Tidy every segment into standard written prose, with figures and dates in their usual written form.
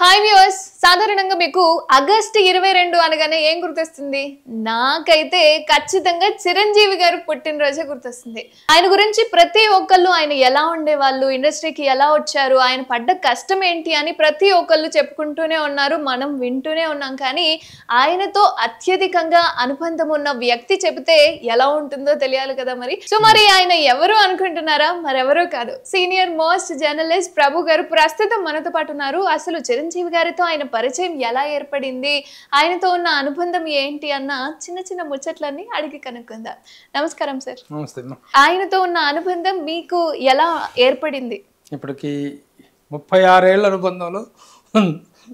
Hi viewers, సాధారణంగా మీకు August 22 అనగానే ఏం గుర్తొస్తుంది? నాకైతే ఖచ్చితంగా చిరంజీవి గారు పుట్టినరోజే గుర్తొస్తుంది. ఆయన గురించి ప్రతి ఒక్కళ్ళు ఆయన ఎలా ఉండేవాళ్ళు, ఇండస్ట్రీకి ఎలా వచ్చారు, ఆయన పడ్డ కష్టం ఏంటి అని ప్రతి ఒక్కళ్ళు చెప్పుకుంటూనే ఉన్నారు, మనం వింటూనే ఉన్నాం. కానీ ఆయనతో అత్యధికంగా అనుబంధం ఉన్న వ్యక్తి చెబితే ఎలా ఉంటుందో తెలియాలి కదా మరి. సో మరి ఆయన ఎవరు అనుకుంటున్నారా? మరెవరూ కాదు, సీనియర్ మోస్ట్ జర్నలిస్ట్ ప్రభు గారు ప్రస్తుతం మనతో పాటు ఉన్నారు. అసలు చిరంజీవి గారితో ఆయన పరిచయం ఎలా ఏర్పడింది, ఆయనతో ఉన్న అనుబంధం ఏంటి అన్న చిన్న చిన్న ముచ్చట్లన్నీ అడిగి కనుక్కుందాం. నమస్కారం సార్. నమస్తే. ఆయనతో ఉన్న అనుబంధం మీకు ఎలా ఏర్పడింది? ఇప్పటికి 36 ఏళ్ల అనుబంధంలో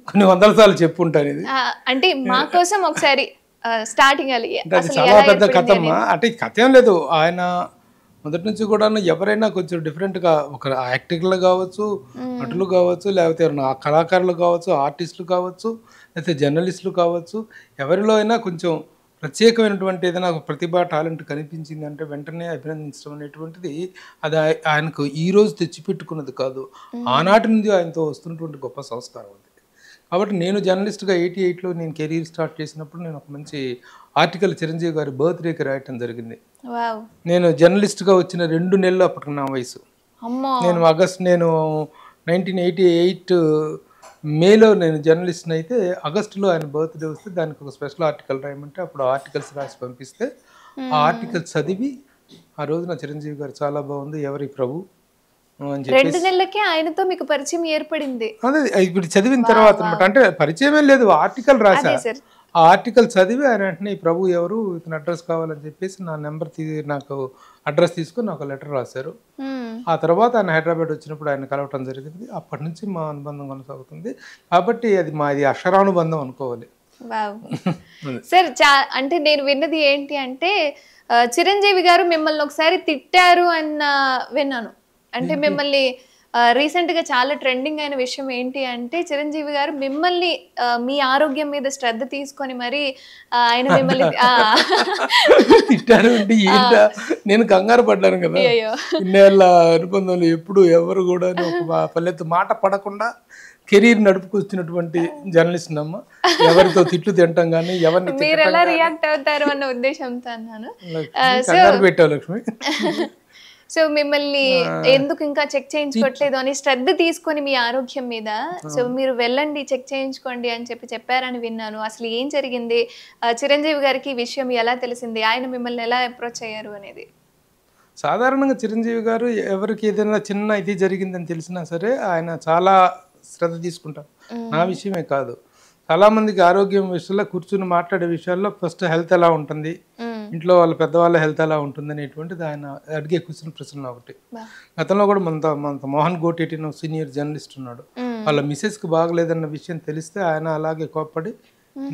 కొన్ని వందల సార్లు చెప్పుంటాను ఇది. అంటే మా కోసం ఒకసారి స్టార్టింగ్ చాలా పెద్ద కథ అమ్మా. అంటే కథ ఏం లేదు, ఆయన మొదటి నుంచి కూడా ఎవరైనా కొంచెం డిఫరెంట్గా ఒక యాక్టర్లు కావచ్చు, నటులు కావచ్చు, లేకపోతే కళాకారులు కావచ్చు, ఆర్టిస్టులు కావచ్చు, లేకపోతే జర్నలిస్టులు కావచ్చు, ఎవరిలో అయినా కొంచెం ప్రత్యేకమైనటువంటి ఏదైనా ప్రతిభ టాలెంట్ కనిపించింది అంటే వెంటనే అభినందించడం అనేటువంటిది అది ఆయనకు ఈరోజు తెచ్చిపెట్టుకున్నది కాదు, ఆనాటి నుండి ఆయనతో వస్తున్నటువంటి గొప్ప సంస్కారం అది. కాబట్టి నేను జర్నలిస్ట్గా 88లో నేను కెరీర్ స్టార్ట్ చేసినప్పుడు నేను ఒక మంచి ఆర్టికల్ చిరంజీవి గారి బర్త్డేకి రాయటం జరిగింది. నేను జర్నలిస్ట్గా వచ్చిన 2 నెలలు అప్పటికి నా వయసు. నేను 1988 మేలో నేను జర్నలిస్ట్ని అయితే ఆగస్టులో ఆయన బర్త్డే వస్తే దానికి ఒక స్పెషల్ ఆర్టికల్ రాయమంటే అప్పుడు ఆర్టికల్స్ రాసి పంపిస్తే ఆ ఆర్టికల్ చదివి ఆ రోజు నా చిరంజీవి గారు చాలా బాగుంది, ఎవరి ప్రభు అని చెప్పి 2 నెలలకే ఆయనతో మీకు పరిచయం ఏర్పడింది. అదే ఇప్పుడు చదివిన తర్వాత అనమాట. అంటే పరిచయమే లేదు, ఆర్టికల్ రాసా. ఆ ఆర్టికల్ చదివి ఆయన వెంటనే ఈ ప్రభు ఎవరు, ఇతను అడ్రస్ కావాలని చెప్పేసి నా నెంబర్ నాకు అడ్రస్ తీసుకొని నాకు లెటర్ రాశారు. ఆ తర్వాత ఆయన హైదరాబాద్ వచ్చినప్పుడు ఆయన కలవటం జరిగింది. అప్పటి నుంచి మా అనుబంధం కొనసాగుతుంది. కాబట్టి అది మాది అక్షరానుబంధం అనుకోవాలి. సార్ అంటే నేను విన్నది ఏంటి అంటే చిరంజీవి గారు మిమ్మల్ని ఒకసారి తిట్టారు అన్న విన్నాను. అంటే మిమ్మల్ని రీసెంట్ గా చాలా ట్రెండింగ్ అయిన విషయం ఏంటి అంటే చిరంజీవి గారు మిమ్మల్ని మీ ఆరోగ్యం మీద శ్రద్ధ తీసుకొని మరి ఆయన మిమ్మల్ని తిట్టారు అంటే ఏంటా, నేను కంగారు పడ్డాను కదా. ఇన్నేళ్ళ అనుబంధంలో ఎప్పుడు ఎవరు కూడా ఒక పల్లెత్తు మాట పడకుండా కెరీర్ నడుపుకొచ్చినటువంటి జర్నలిస్ట్ అమ్మ. ఎవరితో తిట్లు తింటాం కానీ ఎవరిని మీరు ఎలా రియాక్ట్ అవుతారు అన్న ఉద్దేశంతో అన్నాను. కంగారు పెట్టావు లక్ష్మి. సో మిమ్మల్ని ఎందుకు ఇంకా చెక్ చేయించుకోవట్లేదు అని శ్రద్ధ తీసుకొని మీ ఆరోగ్యం మీద, సో మీరు వెళ్ళండి చెక్ చేయించుకోండి అని చెప్పారని విన్నాను. అసలు ఏం జరిగింది, చిరంజీవి గారికి ఈ విషయం ఎలా తెలిసింది, ఆయన మిమ్మల్ని ఎలా అప్రోచ్ అయ్యారు అనేది? సాధారణంగా చిరంజీవి గారు ఎవరికి ఏదైనా చిన్న ఇది జరిగిందని తెలిసినా సరే ఆయన చాలా శ్రద్ధ తీసుకుంటారు. నా విషయమే కాదు, చాలా మందికి ఆరోగ్యం విషయంలో కూర్చుని మాట్లాడే విషయాల్లో ఫస్ట్ హెల్త్ ఎలా ఉంటుంది, ఇంట్లో వాళ్ళ పెద్దవాళ్ళ హెల్త్ ఎలా ఉంటుంది అనేటువంటిది ఆయన అడిగే క్వశ్చన్ ప్రశ్న ఒకటి. గతంలో కూడా మన మోహన్ గోటేటి సీనియర్ జర్నలిస్ట్ ఉన్నాడు, వాళ్ళ మిసెస్కి బాగలేదన్న విషయం తెలిస్తే ఆయన అలాగే కోప్పడి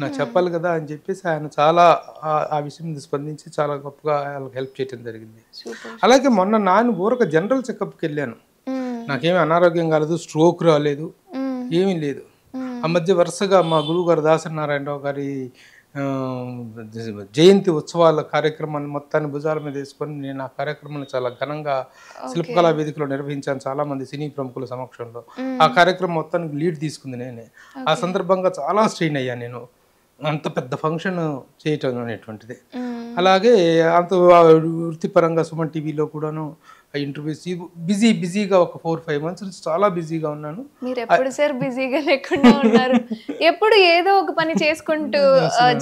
నాకు చెప్పాలి కదా అని చెప్పేసి ఆయన చాలా ఆ విషయం మీద స్పందించి చాలా గొప్పగా వాళ్ళకి హెల్ప్ చేయడం జరిగింది. అలాగే మొన్న నాన్న ఊరక జనరల్ చెకప్కి వెళ్ళాను. నాకేమీ అనారోగ్యం కాలేదు, స్ట్రోక్ రాలేదు, ఏమీ లేదు. ఆ మధ్య వరుసగా మా గురువు గారు దాసరి నారాయణరావు గారి జయంతి ఉత్సవాల కార్యక్రమాన్ని మొత్తాన్ని భుజాల మీద వేసుకొని నేను ఆ కార్యక్రమాన్ని చాలా ఘనంగా శిల్పకళా వేదికలో నిర్వహించాను, చాలా మంది సినీ ప్రముఖుల సమక్షంలో. ఆ కార్యక్రమం మొత్తానికి లీడ్ తీసుకుంది నేనే. ఆ సందర్భంగా చాలా స్ట్రెయిన్ అయ్యాను నేను, అంత పెద్ద ఫంక్షన్ చేయటం అనేటువంటిది. అలాగే అంత వృత్తిపరంగా సుమన్ టీవీలో కూడాను ఇంటర్వ్యూస్ బిజీగా ఒక 4-5 మంత్స్ నుంచి చాలా బిజీగా ఉన్నాను. మీరు ఎప్పుడు సార్ బిజీగా లేకుండా ఉన్నారు? ఎప్పుడు ఏదో ఒక పని చేసుకుంటూ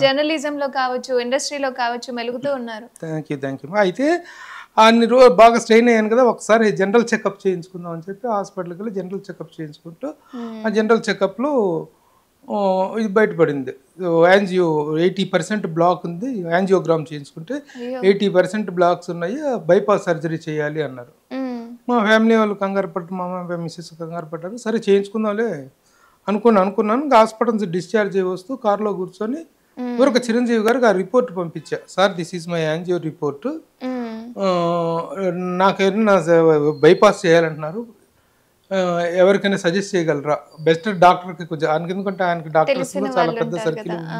జర్నలిజంలో కావచ్చు, ఇండస్ట్రీలో కావచ్చు మెలుగుతూ ఉన్నారు. Thank you. అయితే అన్ని రోజు బాగా స్ట్రెయిన్ అయ్యాను కదా, ఒకసారి జనరల్ చెకప్ చేయించుకుందాం అని చెప్పి హాస్పిటల్కి వెళ్ళి జనరల్ చెకప్ చేయించుకుంటూ ఆ జనరల్ చెకప్లో ఇది బయటపడింది, యాంజియో 80% బ్లాక్ ఉంది, యాంజియోగ్రామ్ చేయించుకుంటే 80% బ్లాక్స్ ఉన్నాయి, బైపాస్ సర్జరీ చేయాలి అన్నారు. మా ఫ్యామిలీ వాళ్ళు కంగారు పడ్డారు, మా మిస్సెస్ కంగారు పడ్డారు. సరే చేయించుకుందాంలే అనుకున్నాను. హాస్పిటల్ నుంచి డిశ్చార్జ్ అయ్యి వస్తూ కారులో కూర్చొని ఒక చిరంజీవి గారికి ఆ రిపోర్ట్ పంపించా. Sir this is my angio report, నాకేమైనా బైపాస్ చేయాలంటున్నారు, ఎవరికైనా సజెస్ట్ చేయగలరా, బెస్ట్ డాక్టర్కి కొంచెం ఎందుకంటే ఆయనకి డాక్టర్స్ చాలా పెద్ద సర్కిల్ ఉంది,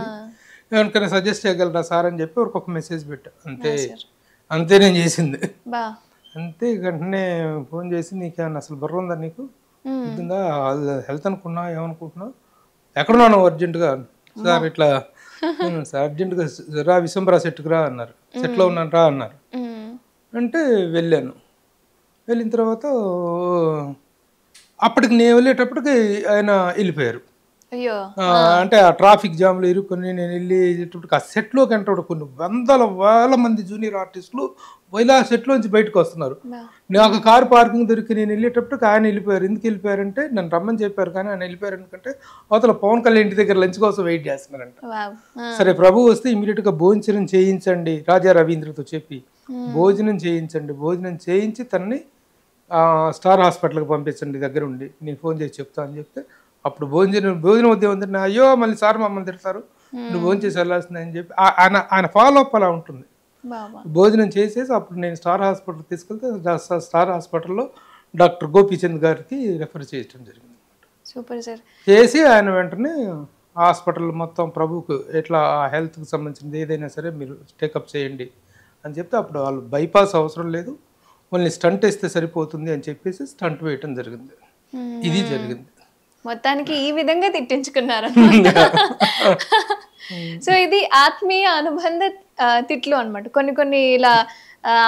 ఎవరికైనా సజెస్ట్ చేయగలరా సార్ అని చెప్పి ఒక మెసేజ్ పెట్టా. అంతే నేను చేసింది. అంతే వెంటనే ఫోన్ చేసి నీకేమన్నా అసలు బుర్ర ఉందా, నీకు ఇద్దా హెల్త్ అనుకున్నా ఏమనుకుంటున్నావు, ఎక్కడున్నాను అర్జెంటుగా సార్ ఇట్లా సార్ అర్జెంటుగా రా విశ్వంబరా సెట్కి రా అన్నారు. సెట్లో ఉన్నాను రా అన్నారు. అంటే వెళ్ళాను. వెళ్ళిన తర్వాత అప్పటికి నేను వెళ్ళేటప్పటికి ఆయన వెళ్ళిపోయారు. అయ్యో అంటే ఆ ట్రాఫిక్ జామ్లో ఇరుక్కొని నేను వెళ్ళేటప్పటికి ఆ సెట్లోకి అంటే కొన్ని వేల మంది జూనియర్ ఆర్టిస్టులు ఇలా సెట్లోంచి బయటకు వస్తున్నారు. నాకు కారు పార్కింగ్ దొరికి నేను వెళ్ళేటప్పటికి ఆయన వెళ్ళిపోయారు. ఎందుకు వెళ్ళిపోయారంటే నన్ను రమ్మని చెప్పారు కానీ ఆయన వెళ్ళిపోయారు. ఎందుకంటే అవతల పవన్ కళ్యాణ్ ఇంటి దగ్గర లంచ్ కోసం వెయిట్ చేస్తున్నారంట. సరే ప్రభు వస్తే ఇమీడియట్గా భోజనం చేయించండి రాజా రవీంద్రతో చెప్పి భోజనం చేయించి తనని స్టార్ హాస్పిటల్కి పంపించండి దగ్గర ఉండి నేను ఫోన్ చేసి చెప్తా అని చెప్తే అప్పుడు భోజనం ఉద్యమం అయ్యో మళ్ళీ సార్ మమ్మల్ని తిడతారు నువ్వు భోజనం చేసి వెళ్ళాల్సిందని చెప్పి ఆయన ఫాలో అప్ అలా ఉంటుంది. భోజనం చేసేసి అప్పుడు నేను స్టార్ హాస్పిటల్ తీసుకెళ్తే స్టార్ హాస్పిటల్లో డాక్టర్ గోపీచంద్ గారికి రెఫర్ చేయడం జరిగింది. Super sir. చేసి ఆయన వెంటనే హాస్పిటల్ మొత్తం ప్రభుకు ఎట్లా హెల్త్కి సంబంధించింది ఏదైనా సరే మీరు టేకప్ చేయండి అని చెప్తే అప్పుడు వాళ్ళు బైపాస్ అవసరం లేదు ఓన్లీ స్టంట్ వేస్తే సరిపోతుంది అని చెప్పేసి స్టంట్ వేయటం జరిగింది. ఇది జరిగింది. మొత్తానికి ఈ విధంగా తిట్టించుకున్నారు. సో ఇది ఆత్మీయ అనుబంధ తిట్లు అన్నమాట. కొన్ని ఇలా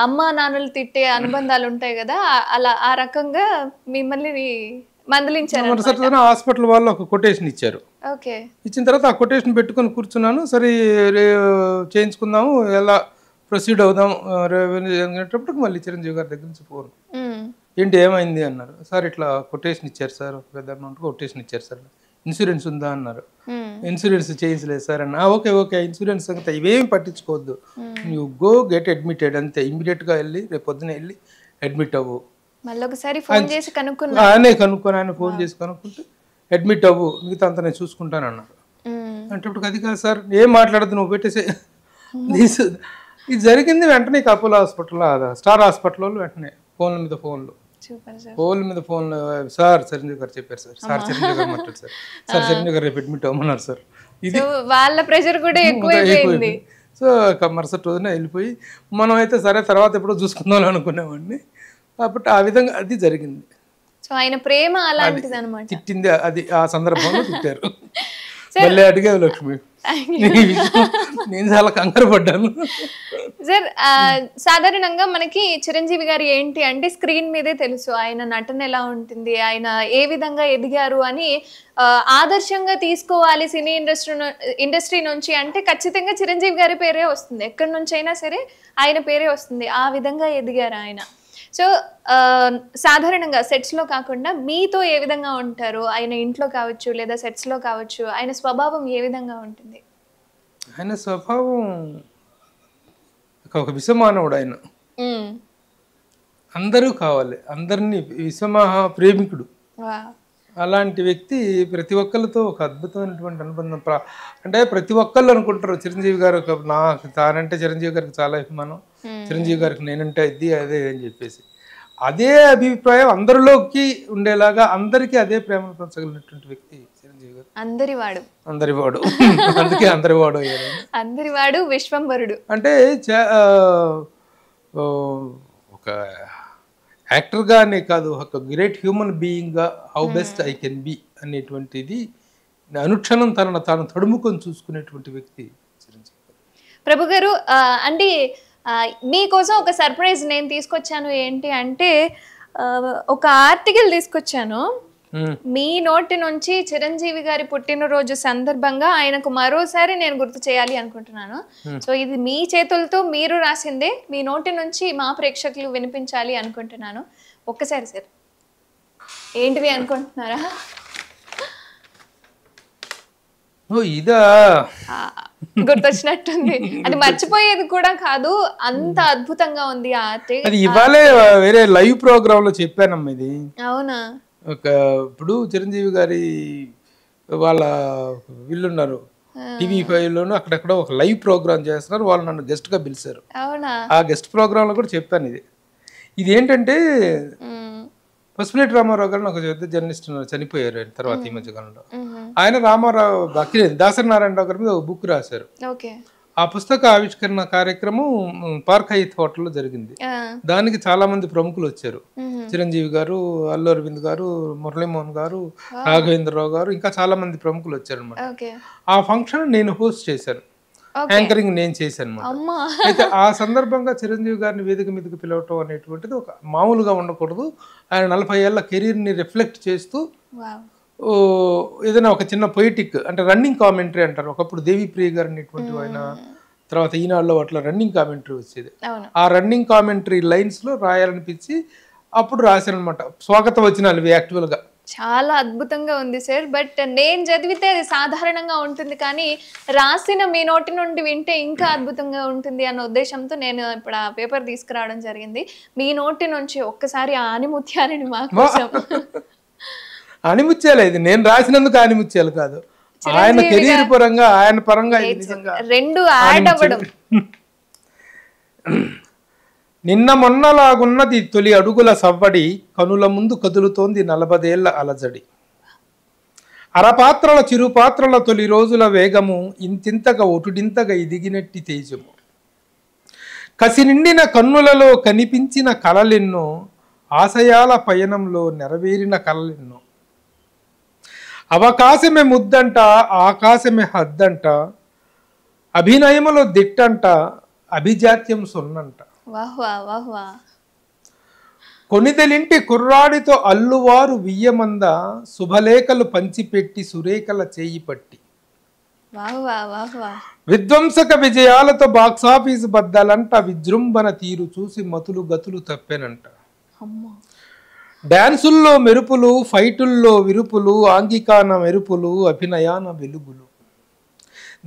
అమ్మా నాన్నలు తిట్టే అనుబంధాలు ఉంటాయి కదా, అలా ఆ రకంగా మిమ్మల్ని మందలించారు. హాస్పిటల్ వాళ్ళు ఒక కొటేషన్ ఇచ్చారు. ఓకే. ఇచ్చిన తర్వాత ఆ కొటేషన్ పెట్టుకొని కూర్చున్నాను. సరే చేయించుకుందాము ఎలా ప్రొసీడ్ అవుదాం అనేటప్పటికి మళ్ళీ చిరంజీవి గారి దగ్గర నుంచి ఫోన్ ఏంటి ఏమైంది అన్నారు. సార్ ఇట్లా కొటేషన్ ఇచ్చారు సార్ పెద్ద అమౌంట్ కొటేషన్ ఇచ్చారు సార్ ఇన్సూరెన్స్ ఉందా అన్నారు. ఇన్సూరెన్స్ చేయించలేదు సార్ అన్న. ఓకే ఇన్సూరెన్స్ సంగతి ఇవేమి పట్టించుకోవద్దు యూ గో గెట్ అడ్మిటెడ్ అంతే ఇమీడియట్గా వెళ్ళి రేపు పొద్దున వెళ్ళి అడ్మిట్ అవ్వు ఆయన ఫోన్ చేసి కనుక్కుంటే అడ్మిట్ అవ్వు మిగతా అంతా నేను చూసుకుంటాను అన్నారు. అంటే ఇప్పుడు అది కాదు సార్ ఏం మాట్లాడద్దు నువ్వు పెట్టేసే ఇది జరిగింది. వెంటనే అపోలో హాస్పిటల్లో స్టార్ హాస్పిటల్లో వెంటనే ఫోన్ల మీద ఫోన్లు సార్ చిరంజీవి గారు చెప్పారు సార్ చిరంజీవి గారు మాట్లాడు సార్ చిరంజీవి గారు రేపు అడ్మిట్ అవ్వమన్నారు సార్. ఇది వాళ్ళ ప్రెషర్ కూడా ఎక్కువైపోయింది. సో మరుసటి రోజున వెళ్ళిపోయి మనం అయితే సరే తర్వాత ఎప్పుడో చూసుకుందాం అనుకునేవాడిని. కాబట్టి ఆ విధంగా అది జరిగింది. సో ఆయన ప్రేమ అలాంటిది అన్నమాట. తిట్టింది అది ఆ సందర్భంలో తిట్టారు. మళ్ళీ అడిగావు లక్ష్మి నేను చాలా కంగారు పడ్డాను. సార్ సాధారణంగా మనకి చిరంజీవి గారు ఏంటి అంటే స్క్రీన్ మీదే తెలుసు ఆయన నటన ఎలా ఉంటుంది, ఆయన ఏ విధంగా ఎదిగారు అని ఆదర్శంగా తీసుకోవాలి సినీ ఇండస్ట్రీ నుంచి అంటే ఖచ్చితంగా చిరంజీవి గారి పేరే వస్తుంది. ఎక్కడి నుంచి అయినా సరే ఆయన పేరే వస్తుంది. ఆ విధంగా ఎదిగారు ఆయన. సో సాధారణంగా సెట్స్లో కాకుండా మీతో ఏ విధంగా ఉంటారు, ఆయన ఇంట్లో కావచ్చు లేదా సెట్స్లో కావచ్చు, ఆయన స్వభావం ఏ విధంగా ఉంటుంది? ఆయన స్వభావం ఒక విషమానవుడు. ఆయన అందరూ కావాలి, అందరినీ విషమహా ప్రేమికుడు. అలాంటి వ్యక్తి ప్రతి ఒక్కరితో ఒక అద్భుతమైనటువంటి అనుబంధం. అంటే ప్రతి ఒక్కళ్ళు అనుకుంటారు చిరంజీవి గారు నాకు తానంటే చిరంజీవి గారికి చాలా అభిమానం, చిరంజీవి గారికి నేనంటే ఇది అదే అని చెప్పేసి అదే అభిప్రాయం అందరిలోకి ఉండేలాగా అందరికీ అదే ప్రేమను పంచగలిగినటువంటి వ్యక్తి చిరంజీవి గారు. అందరివాడు అందుకే అందరివాడు విశ్వంభరుడు. అంటే ఒక యాక్టర్గానే కాదు ఒక గ్రేట్ హ్యూమన్ బీయింగ్గా how best I can be అనేటువంటిది అనుక్షణం తాను తడుముకొని చూసుకునేటువంటి వ్యక్తి చిరంజీవి గారు. ప్రభు గారు అంటే మీకోసం ఒక సర్ప్రైజ్ నేను తీసుకొచ్చాను. ఏంటి అంటే ఒక ఆర్టికల్ తీసుకొచ్చాను. మీ నోటి నుంచి చిరంజీవి గారి పుట్టినరోజు సందర్భంగా ఆయనకు మరోసారి నేను గుర్తు చేయాలి అనుకుంటున్నాను. సో ఇది మీ చేతులతో మీరు రాసిందే, మీ నోటి నుంచి మా ప్రేక్షకులు వినిపించాలి అనుకుంటున్నాను. ఒక్కసారి సార్ ఏంటివి అనుకుంటున్నారా? ఇదా గుర్తొచ్చినట్టుంది. అది మర్చిపోయేది కూడా కాదు, అంత అద్భుతంగా ఉంది ఆ ఆర్టికల్. అది ఇవాళే వేరే లైవ్ ప్రోగ్రామ్ లో చెప్పానమ్మా ఇది. అవునా? ఇప్పుడు చిరంజీవి గారి వాళ్ళ వీళ్ళున్నారు TV5 లోను అక్కడెక్కడ ఒక లైవ్ ప్రోగ్రామ్ చేస్తున్నారు. వాళ్ళు నన్ను గెస్ట్ గా పిలిచారు. ఆ గెస్ట్ ప్రోగ్రామ్ లో కూడా చెప్పాను ఇది ఏంటంటే పసుపులేటి రామారావు గారు ఒక పెద్ద జర్నలిస్ట్ చనిపోయారు తర్వాత ఈ మధ్య కాలంలో. ఆయన రామారావు దాసరి నారాయణరావు గారి మీద ఒక బుక్ రాశారు. ఆ పుస్తక ఆవిష్కరణ కార్యక్రమం పార్క్ హైత్ హోటల్లో జరిగింది. దానికి చాలా మంది ప్రముఖులు వచ్చారు. చిరంజీవి గారు, అల్లు అరవింద్ గారు, మురళీమోహన్ గారు, రాఘవేంద్రరావు గారు, ఇంకా చాలా మంది ప్రముఖులు వచ్చారు అనమాట. ఆ ఫంక్షన్ నేను హోస్ట్ చేశాను, యాంకరింగ్ నేను చేశాను అనమాట. అయితే ఆ సందర్భంగా చిరంజీవి గారిని వేదిక మీదకి పిలవటం అనేటువంటిది ఒక మామూలుగా ఉండకూడదు. ఆయన 40 ఏళ్ల కెరీర్ని రిఫ్లెక్ట్ చేస్తూ ఏదైనా ఒక చిన్న పొయిటిక్ అంటే రన్నింగ్ కామెంటరీ అంటారు. ఒకప్పుడు దేవిప్రియ గారు అనేటువంటి ఆయన, తర్వాత ఈనాడులో అట్లా రన్నింగ్ కామెంటరీ వచ్చేది. ఆ రన్నింగ్ కామెంటరీ లైన్స్ లో రాయాలనిపించి అప్పుడు రాశాను అనమాట. స్వాగత వచనాలు ఇవి యాక్చువల్ గా. చాలా అద్భుతంగా ఉంది సార్. బట్ నేను చదివితే అది సాధారణంగా ఉంటుంది, కానీ రాసిన మీ నోటి నుండి వింటే ఇంకా అద్భుతంగా ఉంటుంది అన్న ఉద్దేశంతో నేను ఇప్పుడు ఆ పేపర్ తీసుకురావడం జరిగింది. మీ నోటి నుంచి ఒక్కసారి ఆ ఆనిముత్యాలని మా కోసం. ఆనిముత్యాలు ఇది నేను రాసినందుకు ఆనిముత్యాలు కాదు, ఆయన కెరీర్ పరంగా ఆయన పరంగా రెండు యాడ్ అవ్వడం. నిన్న మొన్నలాగున్నది తొలి అడుగుల సవ్వడి, కనుల ముందు కదులుతోంది 40 ఏళ్ల అలజడి. అరపాత్రల చిరుపాత్రల తొలి రోజుల వేగము, ఇంతింతగా ఒటుడింతగా ఎదిగినట్టి తేజము. కసి నిండిన కన్నులలో కనిపించిన కలలెన్నో, ఆశయాల పయనంలో నెరవేరిన కలలెన్నో. అవకాశమే ముద్దంట, ఆకాశమే హద్దంట, అభినయములో దిట్టంట, అభిజాత్యం సొన్నంట. కొనిదెలింటి కుర్రాడితో అల్లువారు వియ్యమంద, శుభలేఖలు పంచిపెట్టి సురేఖల చేయి పట్టి. విధ్వంసక విజయాలతో బాక్సాఫీసు బద్దలంట, విజృంభణ తీరు చూసి మతులు గతులు తప్పెనంట. డాన్సుల్లో మెరుపులు, ఫైటుల్లో విరుపులు, ఆంగికాన మెరుపులు, అభినయాన వెలుగులు.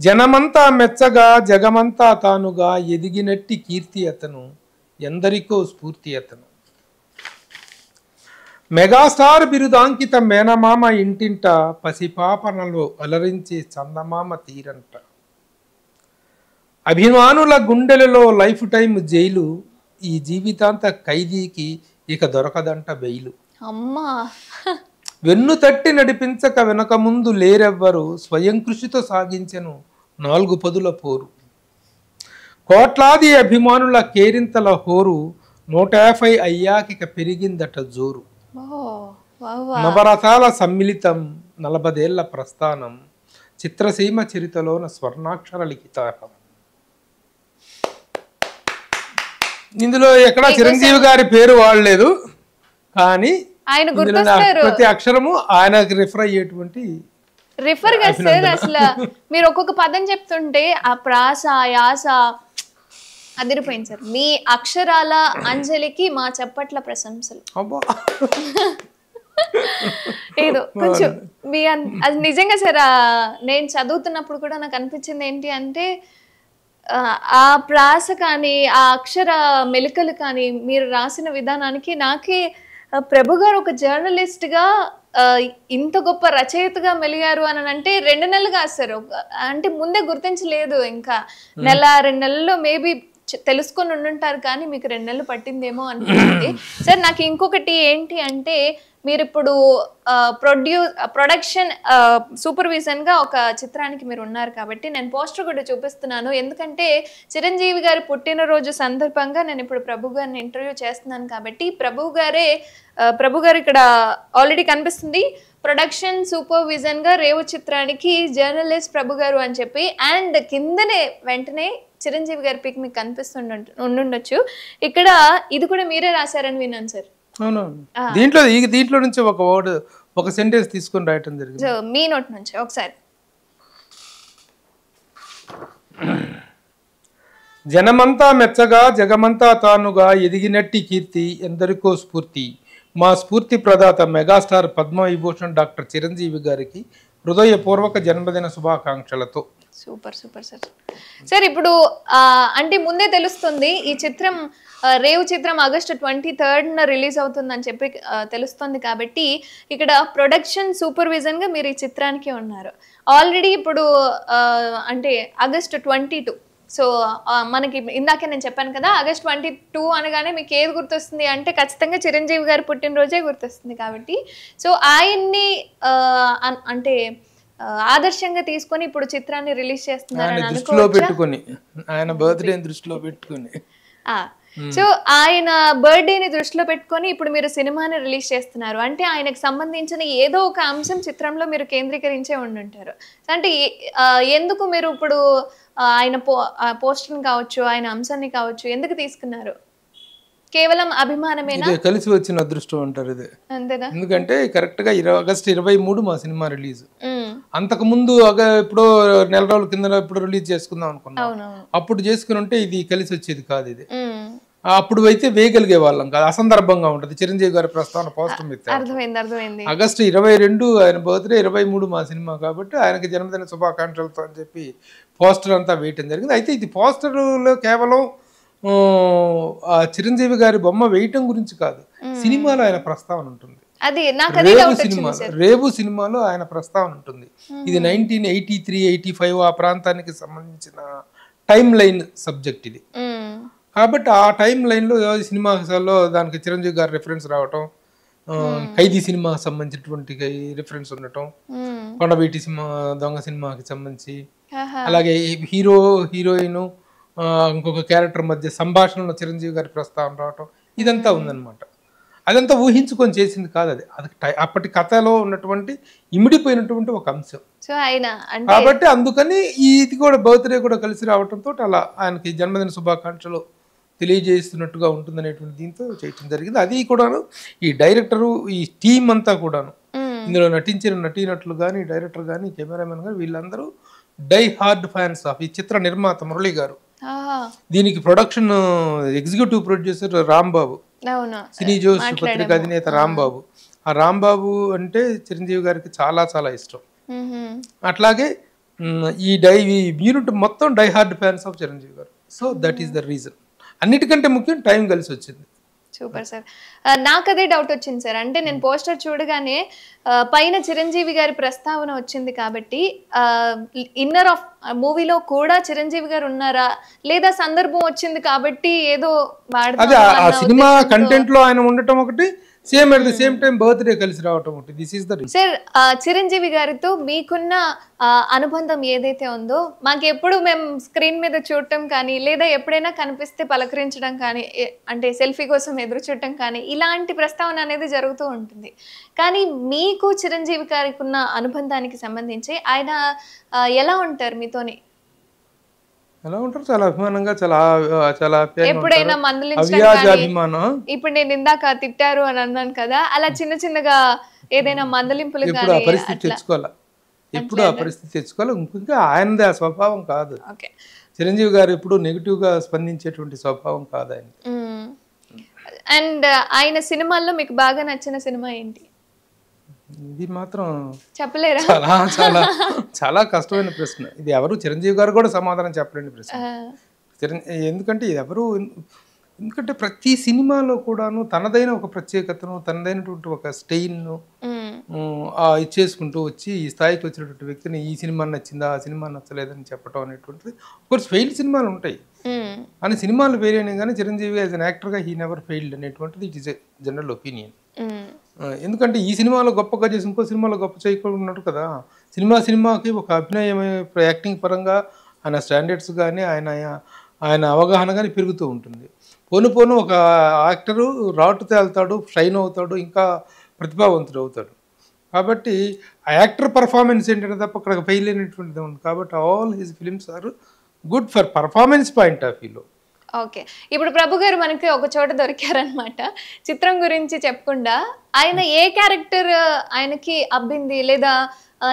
జనమంతా మెచ్చగా జగమంతా తానుగా, ఎదిగినట్టి కీర్తి అతను, ఎందరికో స్ఫూర్తి అతను. మెగాస్టార్ బిరుదాంకిత మేనమామ ఇంటింట, పసిపాపనలో అలరించే చందమామ తీరంట. అభిమానుల గుండెలలో లైఫ్ టైం జైలు, ఈ జీవితాంత ఖైదీకి ఇక దొరకదంట బెయిలు. వెన్ను తట్టి నడిపించక వెనక ముందు లేరెవ్వరు, స్వయం కృషితో సాగించెను 4 పదుల పోరు. కోట్లాది అభిమానుల కేరింతల హోరు, 150 అయ్యాకిక పెరిగిందట జోరు. నవరసాల సమ్మిళితం, 40 ఏళ్ల ప్రస్థానం, చిత్రసీమ చరితలోన స్వర్ణాక్షర లిఖితారం. ఇందులో ఎక్కడా చిరంజీవి గారి పేరు వాడలేదు, కానీ ఆయన గుర్తొస్తారు. ప్రతి అక్షరము ఆయనకి రిఫర్ అయ్యేటువంటి రిఫర్ గా సార్. అసలు మీరు ఒక్కొక్క పదం చెప్తుంటే ఆ ప్రాస, యాస అదిరిపోయింది సార్. మీ అక్షరాల అంజలికి మా చప్పట్ల ప్రశంసలు. ఏదో కొంచెం మీ అది నిజంగా సార్. నేను చదువుతున్నప్పుడు కూడా నాకు అనిపించింది ఏంటి అంటే, ఆ ప్రాస కానీ ఆ అక్షర మెలికలు కానీ మీరు రాసిన విధానానికి నాకే ప్రభు గారు ఒక జర్నలిస్ట్గా ఇంత గొప్ప రచయితగా మెలిగారు అని అంటే 2 నెలలు కాదు సార్. అంటే ముందే గుర్తించలేదు, ఇంకా 1-2 నెలల్లో మేబీ తెలుసుకొని ఉండుంటారు, కానీ మీకు 2 నెలలు పట్టిందేమో అనిపించింది సార్. నాకు ఇంకొకటి ఏంటి అంటే, మీరు ఇప్పుడు ప్రొడక్షన్ సూపర్విజన్ గా ఒక చిత్రానికి మీరు ఉన్నారు కాబట్టి నేను పోస్టర్ కూడా చూపిస్తున్నాను. ఎందుకంటే చిరంజీవి గారి పుట్టినరోజు సందర్భంగా నేను ఇప్పుడు ప్రభు గారిని ఇంటర్వ్యూ చేస్తున్నాను కాబట్టి ప్రభు గారు ఇక్కడ ఆల్రెడీ కనిపిస్తుంది. ప్రొడక్షన్ సూపర్విజన్ గా రేవు చిత్రానికి జర్నలిస్ట్ ప్రభు గారు అని చెప్పి, అండ్ కిందనే వెంటనే చిరంజీవి గారి పిక్ మీకు ఉండుండొచ్చు. ఇక్కడ ఇది కూడా మీరే రాశారని విన్నాను సార్. దీంట్లో నుంచి ఒక సెంటెన్స్ తీసుకొని రాయటం జరిగింది. సో మీ నోట్ నుంచి ఒకసారి. జనమంతా మెచ్చగా జగమంతా తానుగా, ఎదిగినట్టి కీర్తి ఎందరికో స్ఫూర్తి. మా స్ఫూర్తి ప్రదాత మెగాస్టార్ పద్మవిభూషణ్ డాక్టర్ చిరంజీవి గారికి హృదయపూర్వక జన్మదిన శుభాకాంక్షలతో. Super super sir. సార్ ఇప్పుడు అంటే ముందే తెలుస్తుంది ఈ చిత్రం రేవు చిత్రం ఆగస్టు 23న రిలీజ్ అవుతుందని చెప్పి తెలుస్తుంది కాబట్టి ఇక్కడ ప్రొడక్షన్ సూపర్విజన్ గా మీరు ఈ చిత్రానికి ఉన్నారు ఆల్రెడీ. ఇప్పుడు అంటే ఆగస్టు 22. సో మనకి ఇందాకే నేను చెప్పాను కదా, ఆగస్ట్ 22 అనగానే మీకు ఏది గుర్తొస్తుంది అంటే ఖచ్చితంగా చిరంజీవి గారి పుట్టినరోజే గుర్తొస్తుంది కాబట్టి, సో ఆయన్ని అంటే ఆదర్శంగా తీసుకొని ఇప్పుడు చిత్రాన్ని రిలీజ్ చేస్తున్నారని ఆయన దృష్టిలో పెట్టుకొని, ఆయన బర్త్డే దృష్టిలో పెట్టుకొని. సో ఆయన బర్త్డేని దృష్టిలో పెట్టుకొని ఇప్పుడు మీరు సినిమాని రిలీజ్ చేస్తున్నారు అంటే ఆయనకు సంబంధించిన ఏదో ఒక అంశం చిత్రంలో మీరు కేంద్రీకరించే ఉండుంటారు. అంటే ఎందుకు మీరు ఇప్పుడు ఆయన పోస్టర్ని కావచ్చు, ఆయన అంశాన్ని కావచ్చు ఎందుకు తీసుకున్నారు? కేవలం అభిమానమేనా? కలిసి వచ్చిన అదృష్టం అంటారు ఇది. అంతేనా? ఎందుకంటే కరెక్ట్ గా ఆగస్టు 23 మా సినిమా రిలీజ్. అంతకు ముందు ఎప్పుడో నెల రోజుల కింద ఇప్పుడు రిలీజ్ చేసుకుందాం అనుకున్నాం. అప్పుడు చేసుకుని ఉంటే ఇది కలిసి వచ్చేది కాదు. ఇది అప్పుడు అయితే వేయగలిగే వాళ్ళం కాదు, అసందర్భంగా ఉంటది. చిరంజీవి గారి ప్రస్తావన పోస్టర్ మీద ఆగస్టు 22 ఆయన బర్త్డే, 23 మా సినిమా కాబట్టి ఆయనకి జన్మదిన శుభాకాంక్షలతో అని చెప్పి పోస్టర్ అంతా వేయటం జరిగింది. అయితే ఇది పోస్టర్లో కేవలం చిరంజీవి గారి బొమ్మ వేయటం గురించి కాదు, సినిమాలో ఆయన ప్రస్తావన ఉంటుంది. రేపు సినిమాలో ఆయన ప్రస్తావన ఉంటుంది. ఇది 1983, 85 ఆ ప్రాంతానికి సంబంధించిన టైం లైన్ సబ్జెక్ట్ ఇది. కాబట్టి ఆ టైం లైన్లో సినిమాలో దానికి చిరంజీవి గారి రిఫరెన్స్ రావటం, ఖైదీ సినిమాకి సంబంధించినటువంటి రిఫరెన్స్ ఉండటం, కొండవీటి సినిమా దొంగ సినిమాకి సంబంధించి, అలాగే హీరో హీరోయిన్ ఇంకొక క్యారెక్టర్ మధ్య సంభాషణలో చిరంజీవి గారి ప్రస్తావన రావటం, ఇదంతా ఉందన్నమాట. అదంతా ఊహించుకొని చేసింది కాదు, అది అప్పటి కథలో ఉన్నటువంటి ఇమిడిపోయినటువంటి ఒక అంశం. కాబట్టి అందుకని ఇది కూడా బర్త్డే కూడా కలిసి రావడంతో అలా ఆయనకి జన్మదిన శుభాకాంక్షలు తెలియజేస్తున్నట్టుగా ఉంటుందనేటువంటి దీంతో చేయటం జరిగింది. అది కూడాను ఈ డైరెక్టరు, ఈ టీమ్ అంతా కూడాను, ఇందులో నటించిన నటీనటులు కానీ, డైరెక్టర్ కానీ, కెమెరామెన్ కానీ వీళ్ళందరూ డై హార్డ్ ఫ్యాన్స్ ఆఫ్ ఈ చిత్ర నిర్మాత మురళి గారు. దీనికి ప్రొడక్షన్ ఎగ్జిక్యూటివ్ ప్రొడ్యూసర్ రాంబాబు, సినీ జోష్ పత్రిక అధినేత రాంబాబు. ఆ రాంబాబు అంటే చిరంజీవి గారికి చాలా చాలా ఇష్టం. అట్లాగే ఈ యూనిట్ మొత్తం die hard fans of Chiranjeevi garu. So that is the reason. అన్నిటికంటే ముఖ్యం టైం కలిసి వచ్చింది. Super sir. నాకు అదే డౌట్ వచ్చింది సార్. అంటే నేను పోస్టర్ చూడగానే పైన చిరంజీవి గారి ప్రస్తావన వచ్చింది కాబట్టి ఇన్నర్ ఆఫ్ మూవీలో కూడా చిరంజీవి గారు ఉన్నారా, లేదా సందర్భం వచ్చింది కాబట్టి ఏదో సినిమా కంటెంట్ లో ఆయన ఉండటం ఒకటి, same at the same time birthday కలిసి రావటం ఒకటి. This is the reason. Sir, Chiranjeevi గారితో మీకున్న అనుబంధం ఏదైతే ఉందో, మాకు ఎప్పుడు మేము స్క్రీన్ మీద చూడటం కానీ, లేదా ఎప్పుడైనా కనిపిస్తే పలకరించడం కానీ, అంటే సెల్ఫీ కోసం ఎదురు చూడటం కానీ, ఇలాంటి ప్రస్తావన అనేది జరుగుతూ ఉంటుంది. కానీ మీకు చిరంజీవి గారికి ఉన్న అనుబంధానికి సంబంధించి ఆయన ఎలా ఉంటారు మీతోని? ఎలా ఉంటారు? చాలా అభిమానంగా, చాలా చాలా ఎప్పుడైనా మందలించడం, ఇప్పుడు నేను ఇందాక తిట్టారు అని అన్నాను కదా, అలా చిన్న చిన్నగా ఏదైనా మందలింపులు పరిస్థితి తెచ్చుకోవాలా, ఎప్పుడు ఆ పరిస్థితి తెచ్చుకోవాలి. ఇంకొక ఆయనది ఆ స్వభావం కాదు. చిరంజీవి గారు ఎప్పుడు నెగిటివ్ గా స్పందించేటువంటి స్వభావం కాదు ఆయన. అండ్ ఆయన సినిమాల్లో మీకు బాగా నచ్చిన సినిమా ఏంటి? ఇది మాత్రం చెప్పలేరా? చాలా చాలా చాలా కష్టమైన ప్రశ్న ఇది. ఎవరు చిరంజీవి గారు కూడా సమాధానం చెప్పలేని ప్రశ్న. ఎందుకంటే ఇది ఎందుకంటే ప్రతి సినిమాలో కూడాను తనదైన ఒక ప్రత్యేకతను, తనదైనటువంటి ఒక స్టైల్ను ఇచ్చేసుకుంటూ వచ్చి ఈ స్థాయికి వచ్చినటువంటి వ్యక్తిని ఈ సినిమా నచ్చిందా, ఆ సినిమా నచ్చలేదని చెప్పడం అనేటువంటిది. కోర్స్ ఫెయిల్ సినిమాలు ఉంటాయి అని సినిమాలు వేరే కానీ చిరంజీవి యాజ్ అన్ యాక్టర్గా హీ నెవర్ ఫెయిల్డ్ అనేటువంటిది it is a general opinion. ఎందుకంటే ఈ సినిమాలో గొప్పగా చేసి ఇంకో సినిమాలో గొప్ప చేయకుండా ఉన్నాడు కదా. సినిమాకి ఒక అభినయం, యాక్టింగ్ పరంగా ఆయన స్టాండర్డ్స్ కానీ, ఆయన అవగాహన కానీ పెరుగుతూ ఉంటుంది. పోను ఒక యాక్టరు రాటు తేలుతాడు, షైన్ అవుతాడు, ఇంకా ప్రతిభావంతుడు అవుతాడు. కాబట్టి ఆ యాక్టర్ పర్ఫార్మెన్స్ ఏంటంటే తప్ప అక్కడ ఫెయిల్ అయినటువంటిది ఉంది. కాబట్టి all his films are good for performance point of వ్యూలో. ఓకే, ఇప్పుడు ప్రభు గారు మనకి ఒక చోట దొరికారనమాట. చిత్రం గురించి చెప్పకుండా ఆయన ఏ క్యారెక్టర్ ఆయనకి అబ్బింది, లేదా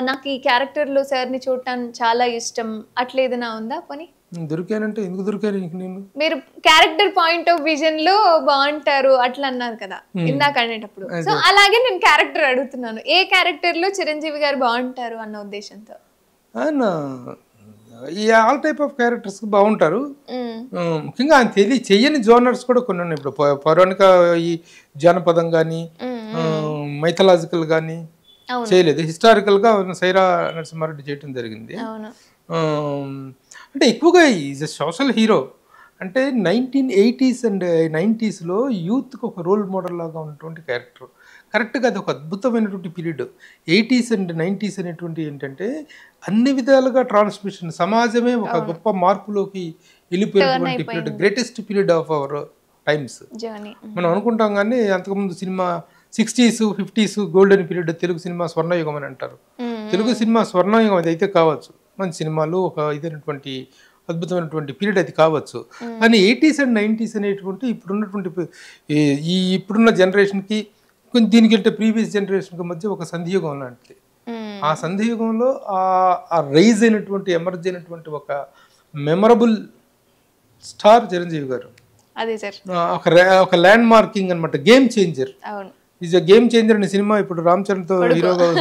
నాకు ఈ క్యారెక్టర్లు సార్ని చూడటం చాలా ఇష్టం అట్లా ఏదైనా ఉందా? పోనీ దొరికానంటే ఎందుకు దొరికారు నేను? మీరు క్యారెక్టర్ పాయింట్ ఆఫ్ విజన్ లో బాగుంటారు అట్లా అన్నారు కదా ఇందాక అనేటప్పుడు. సో అలాగే నేను క్యారెక్టర్ అడుగుతున్నాను, ఏ క్యారెక్టర్ లో చిరంజీవి గారు బాగుంటారు అన్న ఉద్దేశంతో. ఈ ఆల్ టైప్ ఆఫ్ క్యారెక్టర్స్ బాగుంటారు. ముఖ్యంగా ఆయన చెయ్యని జోనర్స్ కూడా కొన్ని ఉన్నాయి. ఇప్పుడు పౌరాణిక, ఈ జానపదం కానీ, మైథలాజికల్ కానీ చేయలేదు. హిస్టారికల్ గా సైరా నరసింహారెడ్డి చేయటం జరిగింది. అంటే ఎక్కువగా ఈజ్ ఎ సోషల్ హీరో. అంటే 1980s అండ్ 90s యూత్కి ఒక రోల్ మోడల్ లాగా ఉన్నటువంటి క్యారెక్టర్. కరెక్ట్గా అది ఒక అద్భుతమైనటువంటి పీరియడ్. 80s అండ్ 90s అనేటువంటి ఏంటంటే అన్ని విధాలుగా ట్రాన్స్మిషన్, సమాజమే ఒక గొప్ప మార్పులోకి వెళ్ళిపోయినటువంటి period, greatest period of our times మనం అనుకుంటాం. కానీ అంతకుముందు cinema 60s 50s golden period, Telugu cinema స్వర్ణయుగం అని అంటారు. తెలుగు సినిమా స్వర్ణయుగం అది అయితే కావచ్చు, మంచి సినిమాలు ఒక ఇదైనటువంటి అద్భుతమైనటువంటి పీరియడ్ అది కావచ్చు. కానీ 80s అండ్ 90s అనేటువంటి ఇప్పుడున్న జనరేషన్కి కొంచెం దీనికి వెళ్తే ప్రీవియస్ జనరేషన్కి మధ్య ఒక సంధియుగం లాంటిది. ఆ సంధియుగంలో ఆ రైజ్ అయినటువంటి ఎమర్జ్ అయినటువంటి ఒక మెమరబుల్ స్టార్ చిరంజీవి గారు. అదే సార్, ఒక ల్యాండ్ మార్కింగ్ అనమాట, game changer. Is a game changer అనే సినిమా ఇప్పుడు రామ్ చరణ్తో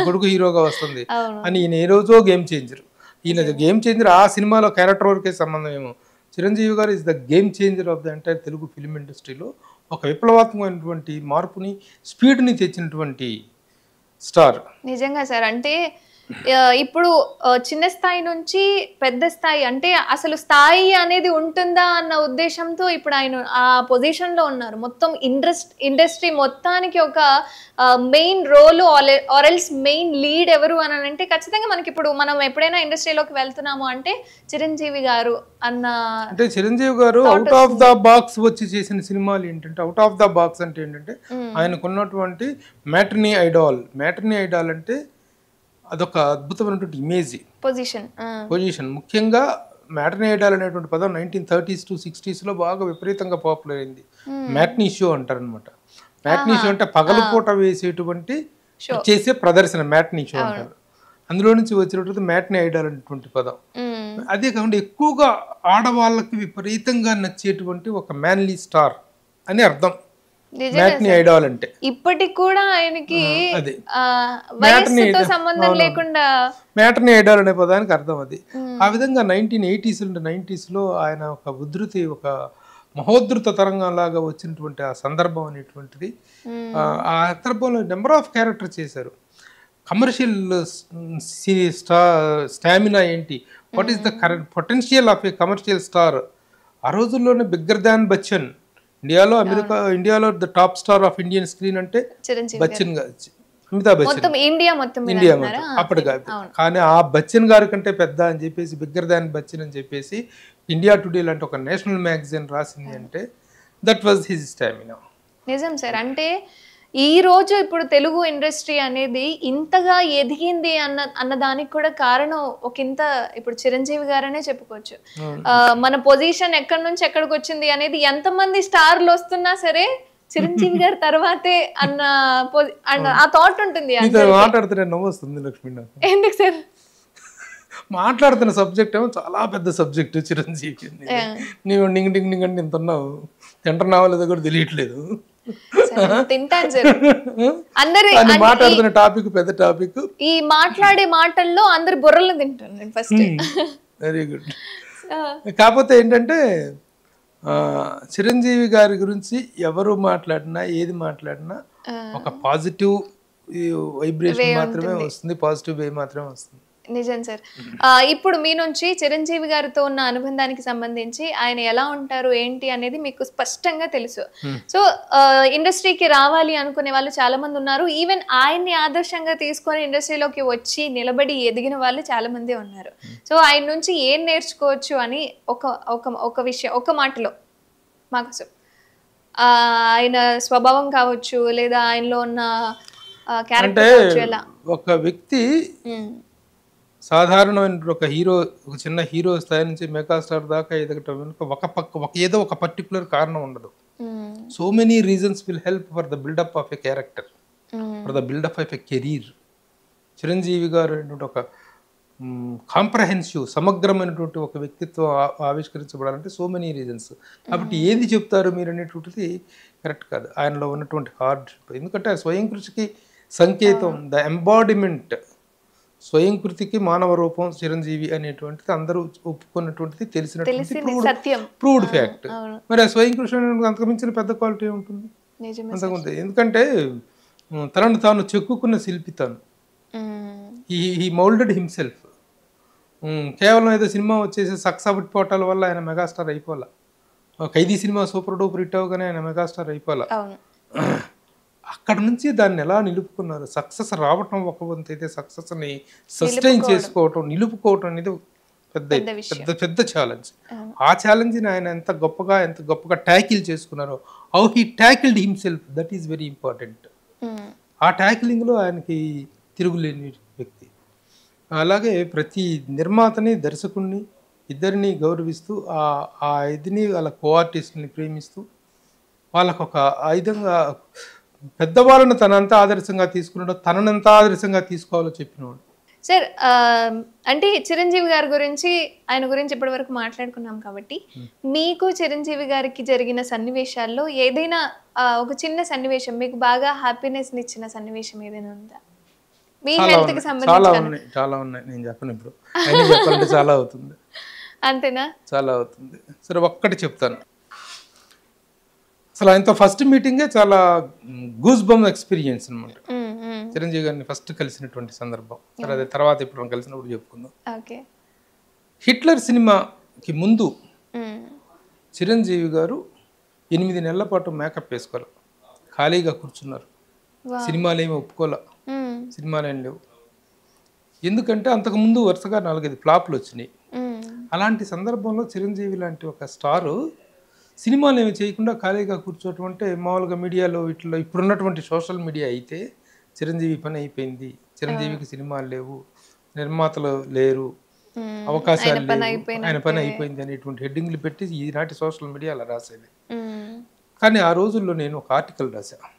కొడుకు హీరోగా వస్తుంది అని ఈయన ఏ రోజో గేమ్ చేంజర్. ఈయన గేమ్ చేంజర్, ఆ సినిమాలో క్యారెక్టర్ వరకే సంబంధం ఏమో. చిరంజీవి గారు is the game changer of the entire Telugu film ఇండస్ట్రీలో. ఒక విప్లవాత్మకమైనటువంటి మార్పుని, స్పీడ్ని తెచ్చినటువంటి స్టార్. నిజంగా సార్. అంటే ఇప్పుడు చిన్న స్థాయి నుంచి పెద్ద స్థాయి, అంటే అసలు స్థాయి అనేది ఉంటుందా అన్న ఉద్దేశంతో ఇప్పుడు ఆయన ఆ పొజిషన్ లో ఉన్నారు. మొత్తం ఇండస్ట్రీ మొత్తానికి ఒక మెయిన్ రోల్ ఆర్ఎల్స్ మెయిన్ లీడ్ ఎవరు అని అంటే ఖచ్చితంగా మనకి ఇప్పుడు మనం ఎప్పుడైనా ఇండస్ట్రీలోకి వెళ్తున్నాము అంటే చిరంజీవి గారు అన్న. అంటే చిరంజీవి గారు అవుట్ ఆఫ్ ద బాక్స్ వచ్చి చేసిన సినిమాలు ఏంటంటే, అవుట్ ఆఫ్ ద బాక్స్ అంటే ఏంటంటే ఆయనకున్నటువంటి మ్యాట్రినీ ఐడాల్ అంటే అదొక అద్భుతమైనటువంటి ఇమేజ్ పొజిషన్. ముఖ్యంగా మ్యాట్రినీ ఐడాల్ అనేటువంటి పదం 1930s to 60s బాగా విపరీతంగా పాపులర్ అయింది. మ్యాట్నీ షో అంటారనమాట. మ్యాట్నీ షో అంటే పగలపూట వేసేటువంటి చేసే ప్రదర్శన మ్యాట్నీ షో అంటారు. అందులో నుంచి వచ్చినటువంటి మ్యాట్నీ ఐడాల్ అనేటువంటి పదం. అదే కాకుండా ఎక్కువగా ఆడవాళ్ళకి విపరీతంగా నచ్చేటువంటి ఒక మ్యాన్లీ స్టార్ అని అర్థం మ్యాట్నీ ఐడాల్ అంటే. ఇప్పటికి కూడా ఆయనకి వయస్సుతో సంబంధం లేకుండా మ్యాట్నీ ఐడాల్ అనే పదానికి అర్థం అది. ఆ విధంగా 1980s and 90s ఆయన ఒక ఉధృతి, ఒక మహోద్ధృత తరంగం లాగా వచ్చినటువంటి ఆ సందర్భం అనేటువంటిది. ఆ సందర్భంలో నెంబర్ ఆఫ్ క్యారెక్టర్ చేశారు. కమర్షియల్ స్టామినా ఏంటి, what is the current potential of a commercial star. ఆ రోజుల్లోనే బిగ్గర్ దాన్ బచ్చన్. ఇండియాలో the top star of Indian screen అంటే బచ్చన్ గారు, అమితాబ్ బచ్చన్, ఇండియా మొత్తం అప్పటి కాదు. కానీ ఆ బచ్చన్ గారి కంటే పెద్ద అని చెప్పేసి, బిగ్గర్ దాన్ బచ్చన్ అని చెప్పేసి ఇండియా టుడే లాంటి ఒక నేషనల్ మ్యాగజైన్ రాసింది అంటే దట్ వాజ్ హిజ్ స్టామినా. నిజం సార్. అంటే ఈ రోజు ఇప్పుడు తెలుగు ఇండస్ట్రీ అనేది ఇంతగా ఎదిగింది అన్న దానికి కూడా కారణం ఒకంత ఇప్పుడు చిరంజీవి గారనే చెప్పుకోవచ్చు. మన పొజిషన్ ఎక్కడి నుంచి ఎక్కడికి వచ్చింది అనేది, ఎంతమంది స్టార్లు వస్తున్నా సరే చిరంజీవి గారి తర్వాతే అన్న ఆ థాట్ ఉంటుంది. మాట్లాడుతున్నా నవ్వు వస్తుంది లక్ష్మి. ఎందుకు సార్? మాట్లాడుతున్న సబ్జెక్ట్ ఏమో చాలా పెద్ద సబ్జెక్ట్ చిరంజీవి. నీవు నింగ్ డింగ్ డింగ్ అంటే ఇంత ఉన్నావు, తింటున్నావా లేదో కూడా తెలియట్లేదు. తింటాను సార్. అందరు మాట్లాడుతున్న టాపిక్ పెద్ద టాపిక్. ఈ మాట్లాడే మాటల్లో అందరు బుర్రలు తింటాను ఫస్ట్. Very good. కాకపోతే ఏంటంటే చిరంజీవి గారి గురించి ఎవరు మాట్లాడినా, ఏది మాట్లాడినా ఒక పాజిటివ్ వైబ్రేషన్ మాత్రమే వస్తుంది, పాజిటివ్ వే మాత్రమే వస్తుంది. నిజం సార్. ఇప్పుడు మీ నుంచి చిరంజీవి గారితో ఉన్న అనుబంధానికి సంబంధించి ఆయన ఎలా ఉంటారు ఏంటి అనేది మీకు స్పష్టంగా తెలుసు. సో ఇండస్ట్రీకి రావాలి అనుకునే వాళ్ళు చాలా మంది ఉన్నారు. ఈవెన్ ఆయన్ని ఆదర్శంగా తీసుకొని ఇండస్ట్రీలోకి వచ్చి నిలబడి ఎదిగిన వాళ్ళు చాలా మంది ఉన్నారు. సో ఆయన నుంచి ఏం నేర్చుకోవచ్చు అని ఒక విషయం ఒక మాటలో మాకు ఆయన స్వభావం కావచ్చు, లేదా ఆయనలో ఉన్న క్యారెక్టర్. ఒక వ్యక్తి సాధారణమైన ఒక హీరో, ఒక చిన్న హీరో స్థాయి నుంచి మెగాస్టార్ దాకా ఎదగటం వెనుక ఏదో ఒక పర్టికులర్ కారణం ఉండదు. So many reasons will help for the buildup of a character, for the buildup of a career. Chiranjeevi garu అనేటువంటి ఒక కాంప్రహెన్సివ్, సమగ్రమైనటువంటి ఒక వ్యక్తిత్వం ఆవిష్కరించబడాలంటే సో మెనీ రీజన్స్. కాబట్టి ఏది చెప్తారు మీరు అనేటువంటిది కరెక్ట్ కాదు. ఆయనలో ఉన్నటువంటి హార్డ్షిప్, ఎందుకంటే స్వయం కృషికి సంకేతం, ద ఎంబాడిమెంట్, స్వయం కృతికి మానవ రూపం చిరంజీవి అనేటువంటిది అందరూ ఒప్పుకున్నటువంటిది, తెలిసినటువంటి ప్రూవ్డ్ ఫ్యాక్ట్. మరి ఆ స్వయం కృషి అంతకు మించిన పెద్ద క్వాలిటీ ఉంటుంది అంతకుముందు. ఎందుకంటే తనను తాను చెక్కుకున్న శిల్పి తను. He moulded himself. కేవలం ఏదో సినిమా వచ్చేసి సక్సెస్ పోటాల వల్ల ఆయన మెగాస్టార్ అయిపోలే. ఖైదీ సినిమా సూపర్ డూపర్ హిట్ అవగానే ఆయన మెగాస్టార్ అయిపోలే. అక్కడ నుంచి దాన్ని ఎలా నిలుపుకున్నారు, సక్సెస్ రావటం ఒక వంతు అయితే సక్సెస్ని సస్టైన్ చేసుకోవటం నిలుపుకోవటం అనేది పెద్ద పెద్ద పెద్ద ఛాలెంజ్. ఆ ఛాలెంజ్ని ఆయన ఎంత గొప్పగా ట్యాకిల్ చేసుకున్నారో, how he tackled himself, that is very important. ఆ ట్యాకిలింగ్లో ఆయనకి తిరుగులేని వ్యక్తి. అలాగే ప్రతి నిర్మాతని దర్శకుడిని ఇద్దరిని గౌరవిస్తూ ఆ ఇదిని వాళ్ళ కోఆర్టిస్ట్ని ప్రేమిస్తూ వాళ్ళకు ఒక విధంగా పెద్దవాళ్ళను తనంతా ఆదర్శంగా తీసుకున్నాడు, తననంతా ఆదర్శంగా తీసుకోవాలో చెప్పినవాడు. సార్ అంటే చిరంజీవి గారి గురించి ఆయన గురించి ఇప్పటి వరకు మాట్లాడుకున్నాం కాబట్టి మీకు చిరంజీవి గారికి జరిగిన సన్నివేశాల్లో ఏదైనా ఒక చిన్న సన్నివేశం మీకు బాగా హ్యాపీనెస్ ఇచ్చిన సన్నివేశం ఏదైనా ఉందా? మీ హెల్త్ కి సంబంధించి చాలా ఉన్నాయి. నేను చెప్పను ఇప్పుడు, అయినా చెప్పాలంటే చాలా అవుతుంది. అంతేనా? చాలా అవుతుంది. సరే ఒక్కటి చెప్తాను. అసలు ఆయనతో ఫస్ట్ మీటింగే చాలా గూస్ బంప్ ఎక్స్పీరియన్స్ అనమాట. చిరంజీవి గారిని ఫస్ట్ కలిసినటువంటి సందర్భం. సరే అదే తర్వాత ఇప్పుడు కలిసినప్పుడు చెప్పుకుందాం. హిట్లర్ సినిమాకి ముందు చిరంజీవి గారు 8 నెలల పాటు మేకప్ వేసుకోవాలి, ఖాళీగా కూర్చున్నారు. సినిమాలు ఏమి ఒప్పుకోలే, సినిమాలు ఏం లేవు. ఎందుకంటే అంతకుముందు వరుసగా 4-5 ఫ్లాప్లు వచ్చినాయి. అలాంటి సందర్భంలో చిరంజీవి లాంటి ఒక స్టారు సినిమాలు ఏమి చేయకుండా ఖాళీగా కూర్చోవటం అంటే మామూలుగా మీడియాలో వీటిలో ఇప్పుడున్నటువంటి సోషల్ మీడియా అయితే చిరంజీవి పని అయిపోయింది, చిరంజీవికి సినిమాలు లేవు, నిర్మాతలు లేరు, అవకాశాలు లేవు, ఆయన పని అయిపోయింది అనేటువంటి హెడ్డింగ్లు పెట్టి ఈనాటి సోషల్ మీడియా అలా రాసేది. కానీ ఆ రోజుల్లో నేను ఒక ఆర్టికల్ రాశాను,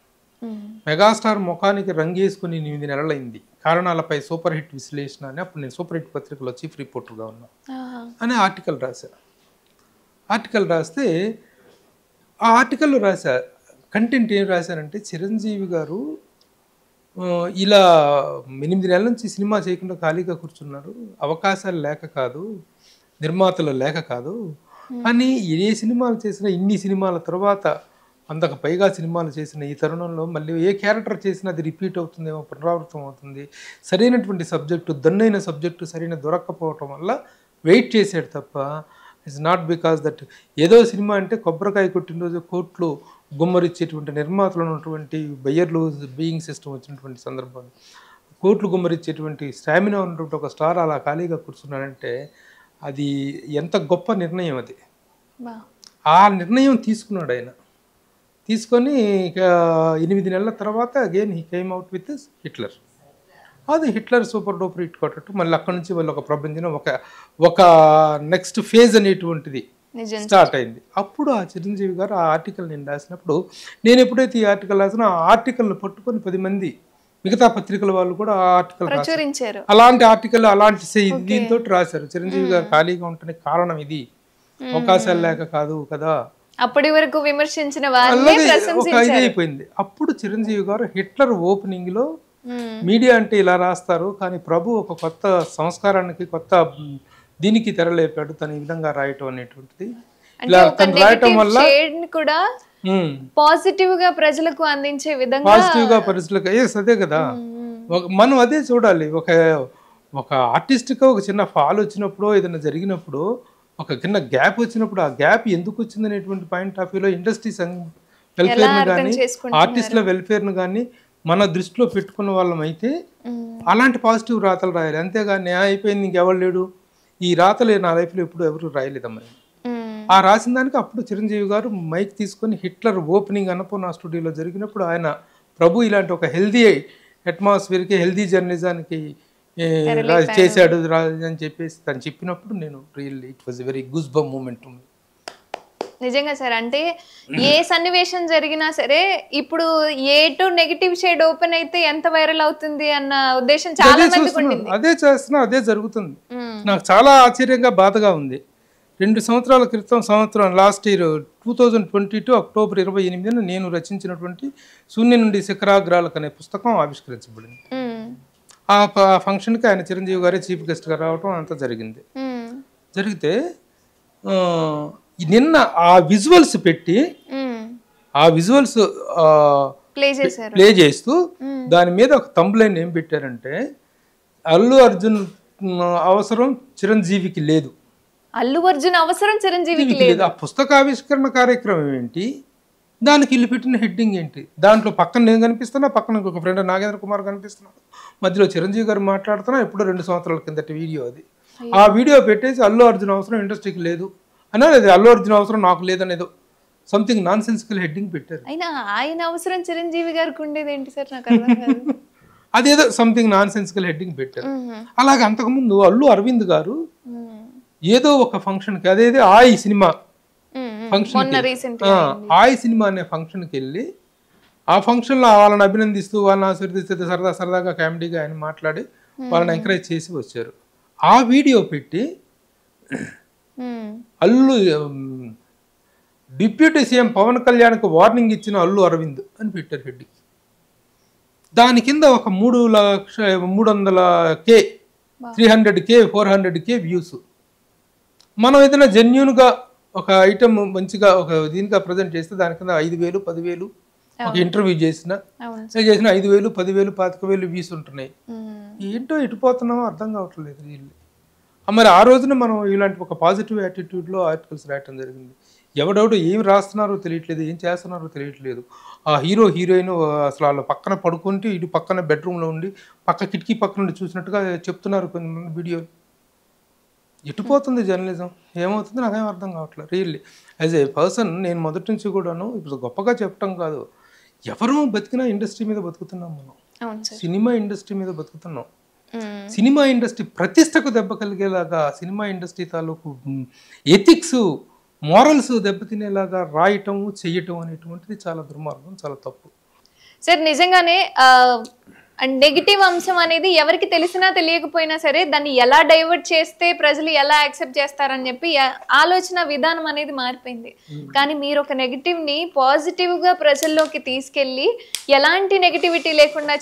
మెగాస్టార్ ముఖానికి రంగేసుకుని 8 నెలలైంది, కారణాలపై సూపర్ హిట్ విశ్లేషణ అని. అప్పుడు నేను సూపర్ హిట్ పత్రికలో చీఫ్ రిపోర్టర్గా ఉన్నా అని ఆర్టికల్ రాశాను. ఆర్టికల్ రాస్తే ఆ ఆర్టికల్లో రాశా కంటెంట్ ఏం రాశానంటే, చిరంజీవి గారు ఇలా 8 నెలల నుంచి సినిమా చేయకుండా ఖాళీగా కూర్చున్నారు, అవకాశాలు లేక కాదు, నిర్మాతలు లేక కాదు అని. ఏ సినిమాలు చేసినా ఇన్ని సినిమాల తర్వాత 100కు పైగా సినిమాలు చేసిన ఈ తరుణంలో మళ్ళీ ఏ క్యారెక్టర్ చేసినా అది రిపీట్ అవుతుందేమో, పునరావృతం అవుతుంది, సరైనటువంటి సబ్జెక్టు దన్నైన సబ్జెక్టు సరైన దొరక్కపోవటం వల్ల వెయిట్ చేశాడు తప్ప ఇట్స్ నాట్ బికాస్ దట్ ఏదో సినిమా అంటే కొబ్బరికాయ కొట్టినరోజు కోట్లు గుమ్మరిచ్చేటువంటి నిర్మాతలు ఉన్నటువంటి బయ్యర్లు బీయింగ్ సిస్టమ్ వచ్చినటువంటి సందర్భాలు, కోట్లు గుమ్మరిచ్చేటువంటి స్టామినా ఉన్నటువంటి ఒక స్టార్ అలా ఖాళీగా కూర్చున్నాడంటే అది ఎంత గొప్ప నిర్ణయం. అది ఆ నిర్ణయం తీసుకున్నాడు ఆయన. తీసుకొని 8 నెలల తర్వాత again he came out with Hitler. అది హిట్లర్ సూపర్ డూపర్ హిట్ కొట్టట్టు మళ్ళీ అక్కడి నుంచి వాళ్ళు ఒక ప్రపంచం ఒక నెక్స్ట్ ఫేజ్ అనేటువంటిది స్టార్ట్ అయింది. అప్పుడు ఆ చిరంజీవి గారు ఆ ఆర్టికల్ నేను రాసినప్పుడు, నేను ఎప్పుడైతే ఈ ఆర్టికల్ రాసినా ఆ ఆర్టికల్ని పట్టుకొని 10 మంది మిగతా పత్రికల వాళ్ళు కూడా ఆ ఆర్టికల్ రాశారు. అలాంటి ఆర్టికల్ అలాంటి దీంతో రాశారు. చిరంజీవి గారు ఖాళీగా ఉండడానికి కారణం ఇది, అవకాశాలు లేక కాదు కదా. అప్పటి వరకు విమర్శించిన ఒక ఇది అయిపోయింది. అప్పుడు చిరంజీవి గారు హిట్లర్ ఓపెనింగ్ లో మీడియా అంటే ఇలా రాస్తారు, కానీ ప్రభు ఒక కొత్త సంస్కారానికి కొత్త దీనికి తెరలేపాడు తన ఈ విధంగా రాయటం అనేటువంటిది. ఇలా తను రాయటం వల్ల కూడా పాజిటివ్ గా ప్రజలకు అందించే విధంగా, పాజిటివ్ గా పరిస్థితులకు అదే కదా మనం అదే చూడాలి. ఒక ఆర్టిస్ట్గా ఒక చిన్న ఫాల్ వచ్చినప్పుడు, ఏదైనా జరిగినప్పుడు, ఒక చిన్న గ్యాప్ వచ్చినప్పుడు ఆ గ్యాప్ ఎందుకు వచ్చింది అనేటువంటి పాయింట్ ఆఫ్ వ్యూలో ఇండస్ట్రీ వెల్ఫేర్ను కానీ ఆర్టిస్టుల వెల్ఫేర్ను కానీ మన దృష్టిలో పెట్టుకున్న వాళ్ళం అయితే అలాంటి పాజిటివ్ రాతలు రాయాలి. అంతేగాని అయిపోయింది ఇంకెవరు లేడు, ఈ రాతలు నా లైఫ్లో ఎప్పుడు ఎవరు రాయలేదమ్మా. ఆ రాసిన దానికి అప్పుడు చిరంజీవి గారు మైక్ తీసుకొని హిట్లర్ ఓపెనింగ్ అన్నపూర్ణ స్టూడియోలో జరిగినప్పుడు ఆయన ప్రభు ఇలాంటి ఒక హెల్దీ అట్మాస్ఫియర్కి, హెల్దీ జర్నలిజానికి చేశాడు అని చెప్పేసి తను చెప్పినప్పుడు నేను really it was very goose bump moment. నిజంగా సార్, అంటే ఏ సన్నివేశం జరిగినా సరే ఇప్పుడు ఏ టు నెగటివ్ షేడ్ ఓపెన్ అయితే ఎంత వైరల్ అవుతుంది అన్న ఉద్దేశం చాలా మందికి ఉండింది. అదే చేస్తున్నా, అదే జరుగుతుంది. నాకు చాలా ఆశ్చర్యంగా బాధగా ఉంది. 2 సంవత్సరాల క్రితం లాస్ట్ ఇయర్ 2022 అక్టోబర్ 28న నేను రచించినటువంటి శూన్య నుండి శిఖరాగ్రాలకు అనే పుస్తకం ఆవిష్కరించబడింది. ఆ ఫంక్షన్కి ఆయన చిరంజీవి గారే చీఫ్ గెస్ట్గా రావటం అంతా జరిగింది. జరిగితే నిన్న ఆ విజువల్స్ పెట్టి ఆ విజువల్స్ ప్లే చేస్తూ దాని మీద ఒక థంబ్లైన్ ఏం పెట్టారంటే, అల్లు అర్జున్ అవసరం చిరంజీవికి లేదు, అల్లు అర్జున్ అవసరం చిరంజీవికి లేదు. ఆ పుస్తక ఆవిష్కరణ కార్యక్రమం ఏంటి, దానికి వీళ్ళు పెట్టిన హెడ్డింగ్ ఏంటి, దాంట్లో పక్కన నేను కనిపిస్తున్నా, పక్కన ఇంకొక ఫ్రెండ్ నాగేంద్ర కుమార్ కనిపిస్తున్నాడు, మధ్యలో చిరంజీవి గారు మాట్లాడుతున్నా, ఎప్పుడో 2 సంవత్సరాల కిందటి వీడియో అది. ఆ వీడియో పెట్టేసి అల్లు అర్జున్ అవసరం ఇండస్ట్రీకి లేదు అన్నా, లేదు అల్లు అర్జున్ అవసరం నాకు లేదనేదో సంథింగ్ నాన్ సెన్సికల్ హెడ్డింగ్ పెట్టారు. అయినా ఆయన అవసరం చిరంజీవి గారికి ఉండేది ఏంటి సార్, నాకు అర్థం కాదు. అదేదో సంథింగ్ నాన్ సెన్సికల్ హెడ్డింగ్ పెట్టారు. అలాగే అంతకుముందు అల్లు అరవింద్ గారు ఏదో ఒక ఫంక్షన్కి, అదేదో ఆయి సినిమా ఫంక్షన్, ఆయి సినిమా అనే ఫంక్షన్కి వెళ్ళి ఆ ఫంక్షన్లో వాళ్ళని అభినందిస్తూ వాళ్ళని ఆశీర్దిస్తూ సరదాగా కామెడీగా ఆయన మాట్లాడి వాళ్ళని ఎంకరేజ్ చేసి వచ్చారు. ఆ వీడియో పెట్టి అల్లు డిప్యూటీ సీఎం పవన్ కళ్యాణ్కి వార్నింగ్ ఇచ్చిన అల్లు అరవింద్ అని పెట్టారు హెడ్డింగ్. దాని కింద ఒక 300K 300K 400K వ్యూస్. మనం ఏదైనా జెన్యున్గా ఒక ఐటమ్ మంచిగా ఒక దీనిగా ప్రజెంట్ చేస్తే దాని కింద 5,000 10,000, ఒక ఇంటర్వ్యూ చేసిన 5,000 10,000 25,000 వ్యూస్ ఉంటున్నాయి. ఏంటో ఎటుపోతున్నామో అర్థం కావట్లేదు వీళ్ళు. మరి ఆ రోజున మనం ఇలాంటి ఒక పాజిటివ్ యాటిట్యూడ్లో ఆర్టికల్స్ రాయటం జరిగింది. ఎవడెవడో ఏం రాస్తున్నారో తెలియట్లేదు, ఏం చేస్తున్నారో తెలియట్లేదు. ఆ హీరో హీరోయిన్ అసలు వాళ్ళ పక్కన పడుకుంటే ఇటు పక్కన బెడ్రూమ్లో ఉండి పక్క కిటికీ పక్క నుండి చూసినట్టుగా చెప్తున్నారు కొంతమంది వీడియోలు. ఎటుపోతుంది జర్నలిజం, ఏమవుతుంది నాకేం అర్థం కావట్లేదు రియల్లీ. యాజ్ ఏ పర్సన్ నేను మొదటి నుంచి కూడాను ఇప్పుడు గొప్పగా చెప్పటం కాదు, ఎవరు బతికినా ఇండస్ట్రీ మీద బతుకుతున్నాం మనం, సినిమా ఇండస్ట్రీ మీద బతుకుతున్నాం. సినిమా ఇండస్ట్రీ ప్రతిష్టకు దెబ్బ కలిగేలాగా, సినిమా ఇండస్ట్రీ తాలూకు ఎథిక్స్ మోరల్స్ దెబ్బతినేలాగా రాయటం చెయ్యటం అనేటువంటిది చాలా దుర్మార్గం, చాలా తప్పు సార్. నిజంగానే నెగిటివ్ అంశం అనేది ఎవరికి తెలిసినా తెలియకపోయినా సరే దాన్ని ఎలా డైవర్ట్ చేస్తే ప్రజలు ఎలా యాక్సెప్ట్ చేస్తారని చెప్పి ఆలోచన విధానం అనేది మారిపోయింది. కానీ మీరు ఒక నెగిటివ్ని పాజిటివ్గా ప్రజల్లోకి తీసుకెళ్ళి ఎలాంటి నెగిటివిటీ లేకుండా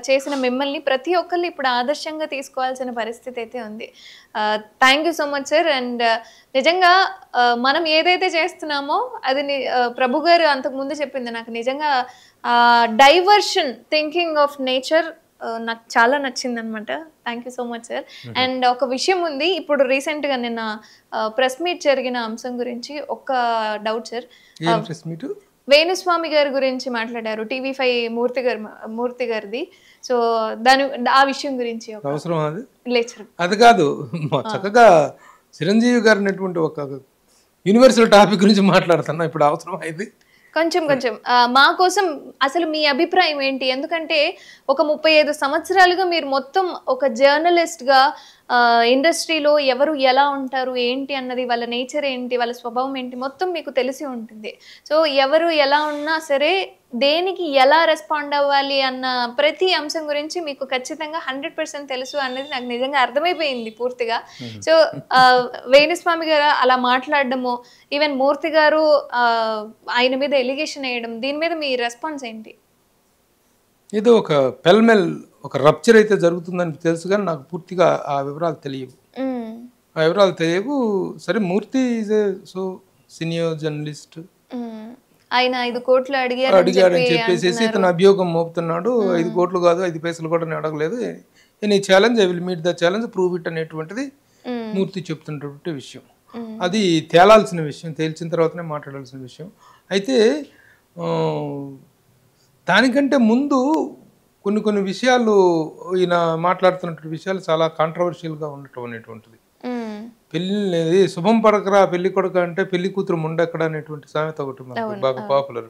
చేసిన మిమ్మల్ని ప్రతి ఒక్కళ్ళు ఇప్పుడు ఆదర్శంగా తీసుకోవాల్సిన పరిస్థితి అయితే ఉంది. Thank you so much sir. And నిజంగా మనం ఏదైతే చేస్తున్నామో అది ప్రభు గారు అంతకుముందు చెప్పింది నాకు నిజంగా డైవర్షన్ థింకింగ్ ఆఫ్ నేచర్ నాకు చాలా నచ్చింది అనమాట. Thank you so much sir. And ఒక విషయం ఉంది, ఇప్పుడు రీసెంట్గా నిన్న ప్రెస్ మీట్ జరిగిన అంశం గురించి ఒక డౌట్ సార్. వేణుస్వామి గారి గురించి మాట్లాడారు, TV5 మూర్తి గారిది. సో ఆ విషయం గురించి అవసరం అది కాదు, చక్కగా చిరంజీవి గారు అనేటువంటి ఒక యూనివర్సల్ టాపిక్ గురించి మాట్లాడుతున్నా, ఇప్పుడు అవసరం అయింది కొంచెం మా కోసం అసలు మీ అభిప్రాయం ఏంటి? ఎందుకంటే ఒక 35 సంవత్సరాలుగా మీరు మొత్తం ఒక జర్నలిస్ట్గా ఇండస్ట్రీలో ఎవరు ఎలా ఉంటారు ఏంటి అన్నది, వాళ్ళ నేచర్ ఏంటి, వాళ్ళ స్వభావం ఏంటి మొత్తం మీకు తెలిసి ఉంటుంది. సో ఎవరు ఎలా ఉన్నా సరే దేనికి ఎలా రెస్పాండ్ అవ్వాలి అన్న ప్రతి అంశం గురించి మీకు ఖచ్చితంగా 100% తెలుసు అన్నది నాకు నిజంగా అర్థమైపోయింది పూర్తిగా. సో వేణుస్వామి గారు అలా మాట్లాడడము, ఈవెన్ మూర్తి గారు ఆయన మీద ఎలిగేషన్ వేయడం, దీని మీద మీ రెస్పాన్స్ ఏంటి? ఏదో ఒక పెల్మెల్ ఒక రప్చర్ అయితే జరుగుతుందని తెలుసు, కానీ నాకు పూర్తిగా ఆ వివరాలు తెలియవు. సరే, Murthy is a so senior journalist, ఆయన 5 కోట్లు అడిగాడని చెప్పేసి తన అభియోగం మోపుతున్నాడు. 5 కోట్లు కాదు, 5 పైసలు కూడా నేను అడగలేదు. Any challenge I will meet the challenge, prove it అనేటువంటిది మూర్తి చెప్తున్నటువంటి విషయం. అది తేలాల్సిన విషయం, తేల్చిన తర్వాతనే మాట్లాడాల్సిన విషయం. అయితే దానికంటే ముందు కొన్ని విషయాలు ఈయన మాట్లాడుతున్నటువంటి విషయాలు చాలా కాంట్రవర్షియల్గా ఉండటం అనేటువంటిది. పెళ్లి శుభం పడకరా పెళ్లి కొడుక అంటే పెళ్లి కూతురు ముండెక్కడ అనేటువంటి సామెత ఒకటి మనకు బాగా పాపులర్.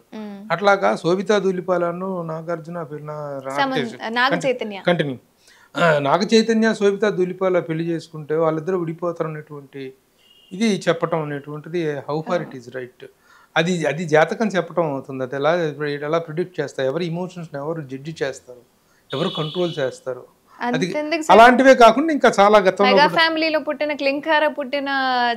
అట్లాగా శోభితా ధూళిపాలను నాగార్జున కంటిన్యూ నాగ చైతన్య శోభితా ధూళిపాల పెళ్లి చేసుకుంటే వాళ్ళిద్దరూ విడిపోతారు అనేటువంటి ఇది చెప్పటం అనేటువంటిది how far it is right. అది జాతకం చెప్పటం అవుతుంది. అది ఎలా ప్రిడిక్ట్ చేస్తారు, ఎవరి ఇమోషన్స్ని ఎవరు జడ్జి చేస్తారు, ఎవరు కంట్రోల్ చేస్తారు, అలాంటివే కాకుండా ఇంకా చాలా గతంలో ఫ్యామిలీలో పుట్టిన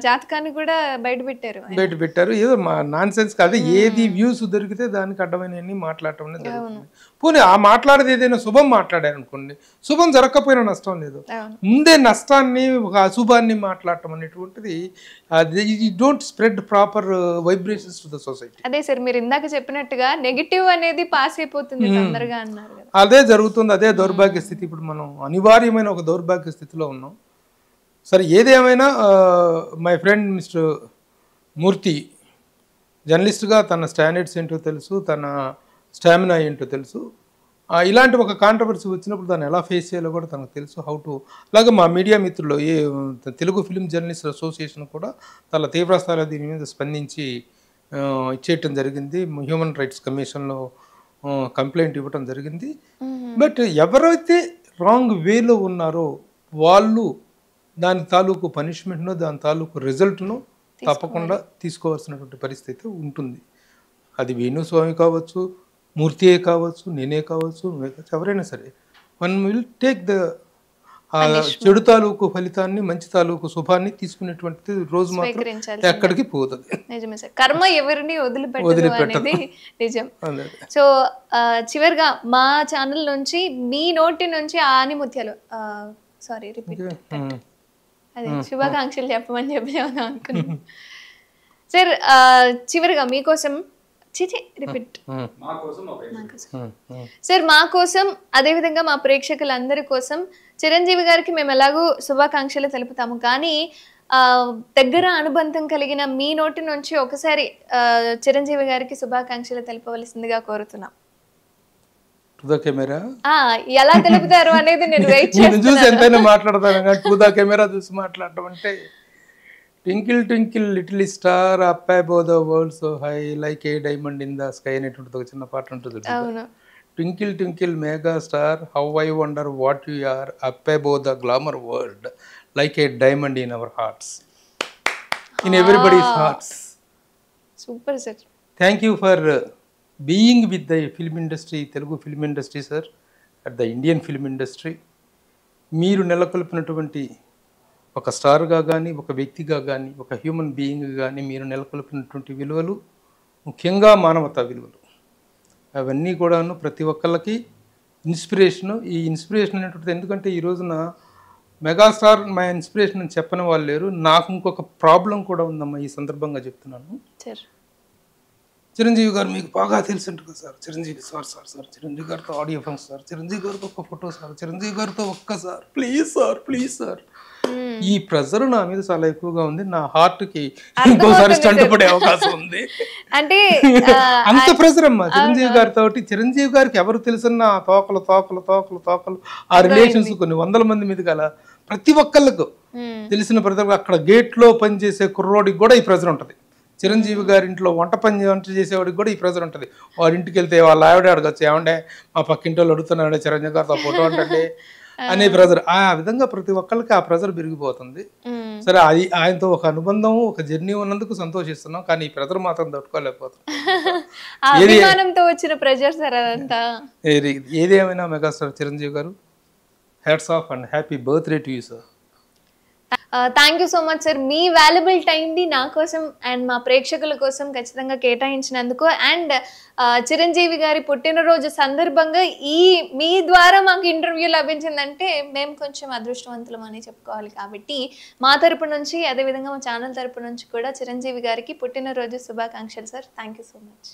జాతకాన్ని కూడా బయట పెట్టారు. ఏదో నాన్ సెన్స్ కాదు, ఏది వ్యూస్ దొరికితే దానికి అడ్డమైన మాట్లాడటం జరుగుతుంది. పోనీ ఆ మాట్లాడేది ఏదైనా శుభం మాట్లాడారు అనుకోండి, శుభం జరగకపోయినా నష్టం లేదు. ముందే నష్టాన్ని ఒక అశుభాన్ని మాట్లాడటం అనేటువంటిది don't spread proper vibrations to the society. అదే సార్, మీరు ఇందాక చెప్పినట్టుగా నెగిటివ్ అనేది పాస్ అయిపోతుంది తొందరగా అన్నారు. అదే జరుగుతుంది, అదే దౌర్భాగ్య స్థితి. ఇప్పుడు మనం అనివార్యమైన ఒక దౌర్భాగ్య స్థితిలో ఉన్నాం. సరే, ఏదేమైనా మై ఫ్రెండ్ మిస్టర్ మూర్తి జర్నలిస్ట్గా తన స్టాండర్డ్స్ ఏంటో తెలుసు, తన స్టామినా ఏంటో తెలుసు. ఇలాంటి ఒక కాంట్రవర్సీ వచ్చినప్పుడు దాన్ని ఎలా ఫేస్ చేయాలో కూడా తనకు తెలుసు. హౌ టు అలాగే మా మీడియా మిత్రులు తెలుగు ఫిల్మ్ జర్నలిస్ట్ అసోసియేషన్ కూడా చాలా తీవ్రస్థాయిలో దీని మీద స్పందించి ఇచ్చేయటం జరిగింది. హ్యూమన్ రైట్స్ కమిషన్లో కంప్లైంట్ ఇవ్వటం జరిగింది. బట్ ఎవరైతే రాంగ్ వేలో ఉన్నారో వాళ్ళు దాని తాలూకు పనిష్మెంట్ను, దాని తాలూకు రిజల్ట్ను తప్పకుండా తీసుకోవాల్సినటువంటి పరిస్థితి ఉంటుంది. అది వేణుస్వామి కావచ్చు, మూర్తియే కావచ్చు, నేనే కావచ్చు, నువ్వే కావచ్చు, ఎవరైనా సరే వన్ విల్ టేక్ ద చెడు తాలూకు ఫలితాన్ని, మంచి తాలూకు శుభాన్ని తీసుకునేటువంటి రోజు మాత్రం ఎక్కడికి పోతుంది. నిజమే సార్, కర్మ ఎవరిని వదిలిపెట్టదు అనేది నిజం. సో చివరిగా మా ఛానల్ నుంచి మీ నోటి నుంచి ఆనిముత్యాలు సారీ రిపీట్ అదే శుభాకాంక్షలు చెప్పమని చెప్పేమని అనుకున్నాను సార్. చివరిగా మీకోసం రిపీట్ సార్ మా కోసం, అదేవిధంగా మా ప్రేక్షకులందరి కోసం చిరంజీవి గారికి మేము ఎలాగూ శుభాకాంక్షలు తెలుపుతాము, కానీ దగ్గర అనుబంధం కలిగిన మీ నోటి నుంచి ఒకసారి చిరంజీవి గారికి శుభాకాంక్షలు తెలుపవలసిందిగా కోరుతున్నాం. కెమెరా ఎలా తెలుపుతారు అనేది నేను వెయిట్ చూసి ఎంతైనా మాట్లాడతాను, కానీ టు ద కెమెరా చూసి మాట్లాడటం అంటే twinkle twinkle little star up above the world so high like a diamond in the sky అనేటువంటి ఒక చిన్న పాట ఉంటుంది. Twinkle twinkle mega star how I wonder what you are up above the glamour world like a diamond in our hearts, in everybody's hearts. Super sir. Thank you for being with the film industry, Telugu film industry sir, at the Indian film industry. మీరు నెలకొల్పినటువంటి ఒక స్టార్గా కానీ, ఒక వ్యక్తిగా కానీ, ఒక human బీయింగ్గా కానీ మీరు నెలకొల్పినటువంటి విలువలు, ముఖ్యంగా మానవతా విలువలు, అవన్నీ కూడాను ప్రతి ఒక్కళ్ళకి ఇన్స్పిరేషను. ఈ ఇన్స్పిరేషన్ అనేటువంటిది ఎందుకంటే ఈ రోజున మెగాస్టార్ మా ఇన్స్పిరేషన్ అని చెప్పని వాళ్ళు లేరు. నాకు ఇంకొక ప్రాబ్లం కూడా ఉందమ్మా, ఈ సందర్భంగా చెప్తున్నాను. చిరంజీవి గారు మీకు బాగా తెలిసి ఉంటుంది కదా sir, Chiranjeevi sir sir sir Chiranjeevi గారితో ఆడియో ఫంక్షన్ సార్, చిరంజీవి గారితో ఒక ఫోటో సార్, చిరంజీవి గారితో ఒక్కసారి ప్లీజ్ సార్ ప్లీజ్ సార్. ఈ ప్రెజర్ నా మీద చాలా ఎక్కువగా ఉంది. నా హార్ట్ కి ఇంకోసారి స్టంట్ పడే అవకాశం ఉంది. అంటే అంత ప్రెజర్ అమ్మా చిరంజీవి గారితో. చిరంజీవి గారికి ఎవరు తెలుసున్న తోకలు తోకలు తోకలు తోకలు ఆ రిలేషన్స్ కొన్ని వందల మంది మీద గల ప్రతి ఒక్కళ్ళకు తెలిసిన ప్రతి అక్కడ గేట్ లో పనిచేసే కుర్రోడికి కూడా ఈ ప్రెజర్ ఉంటుంది. చిరంజీవి గారి ఇంట్లో వంట చేసేవాడికి కూడా ఈ ప్రెజర్ ఉంటుంది. వారి ఇంటికి వెళ్తే వాళ్ళ ఆవిడ అడగచ్చు, ఏమంటే మా పక్కింటి వాళ్ళు అడుగుతున్నాడే చిరంజీవి గారితో ఫోటో అంటే అనే ప్రెజర్. ఆ విధంగా ప్రతి ఒక్కరికి ఆ ప్రెజర్ పెరిగిపోతుంది. సరే, అది ఆయనతో ఒక అనుబంధం, ఒక జర్నీ ఉన్నందుకు సంతోషిస్తున్నాం, కానీ ఈ ప్రెజర్ మాత్రం తట్టుకోలేకపోతున్నాం. ఏదేమైనా మెగాస్టార్ చిరంజీవి గారు, hats off and happy birthday to you sir. Thank you so much sir. Me valuable టైంని నా కోసం అండ్ మా ప్రేక్షకుల కోసం ఖచ్చితంగా కేటాయించినందుకు, అండ్ చిరంజీవి గారి పుట్టినరోజు సందర్భంగా మీ ద్వారా మాకు ఇంటర్వ్యూ లభించిందంటే మేము కొంచెం అదృష్టవంతులం అని చెప్పుకోవాలి. కాబట్టి మా తరపు నుంచి, అదేవిధంగా మా ఛానల్ తరపు నుంచి కూడా చిరంజీవి గారికి పుట్టినరోజు శుభాకాంక్షలు sir. Thank you so much.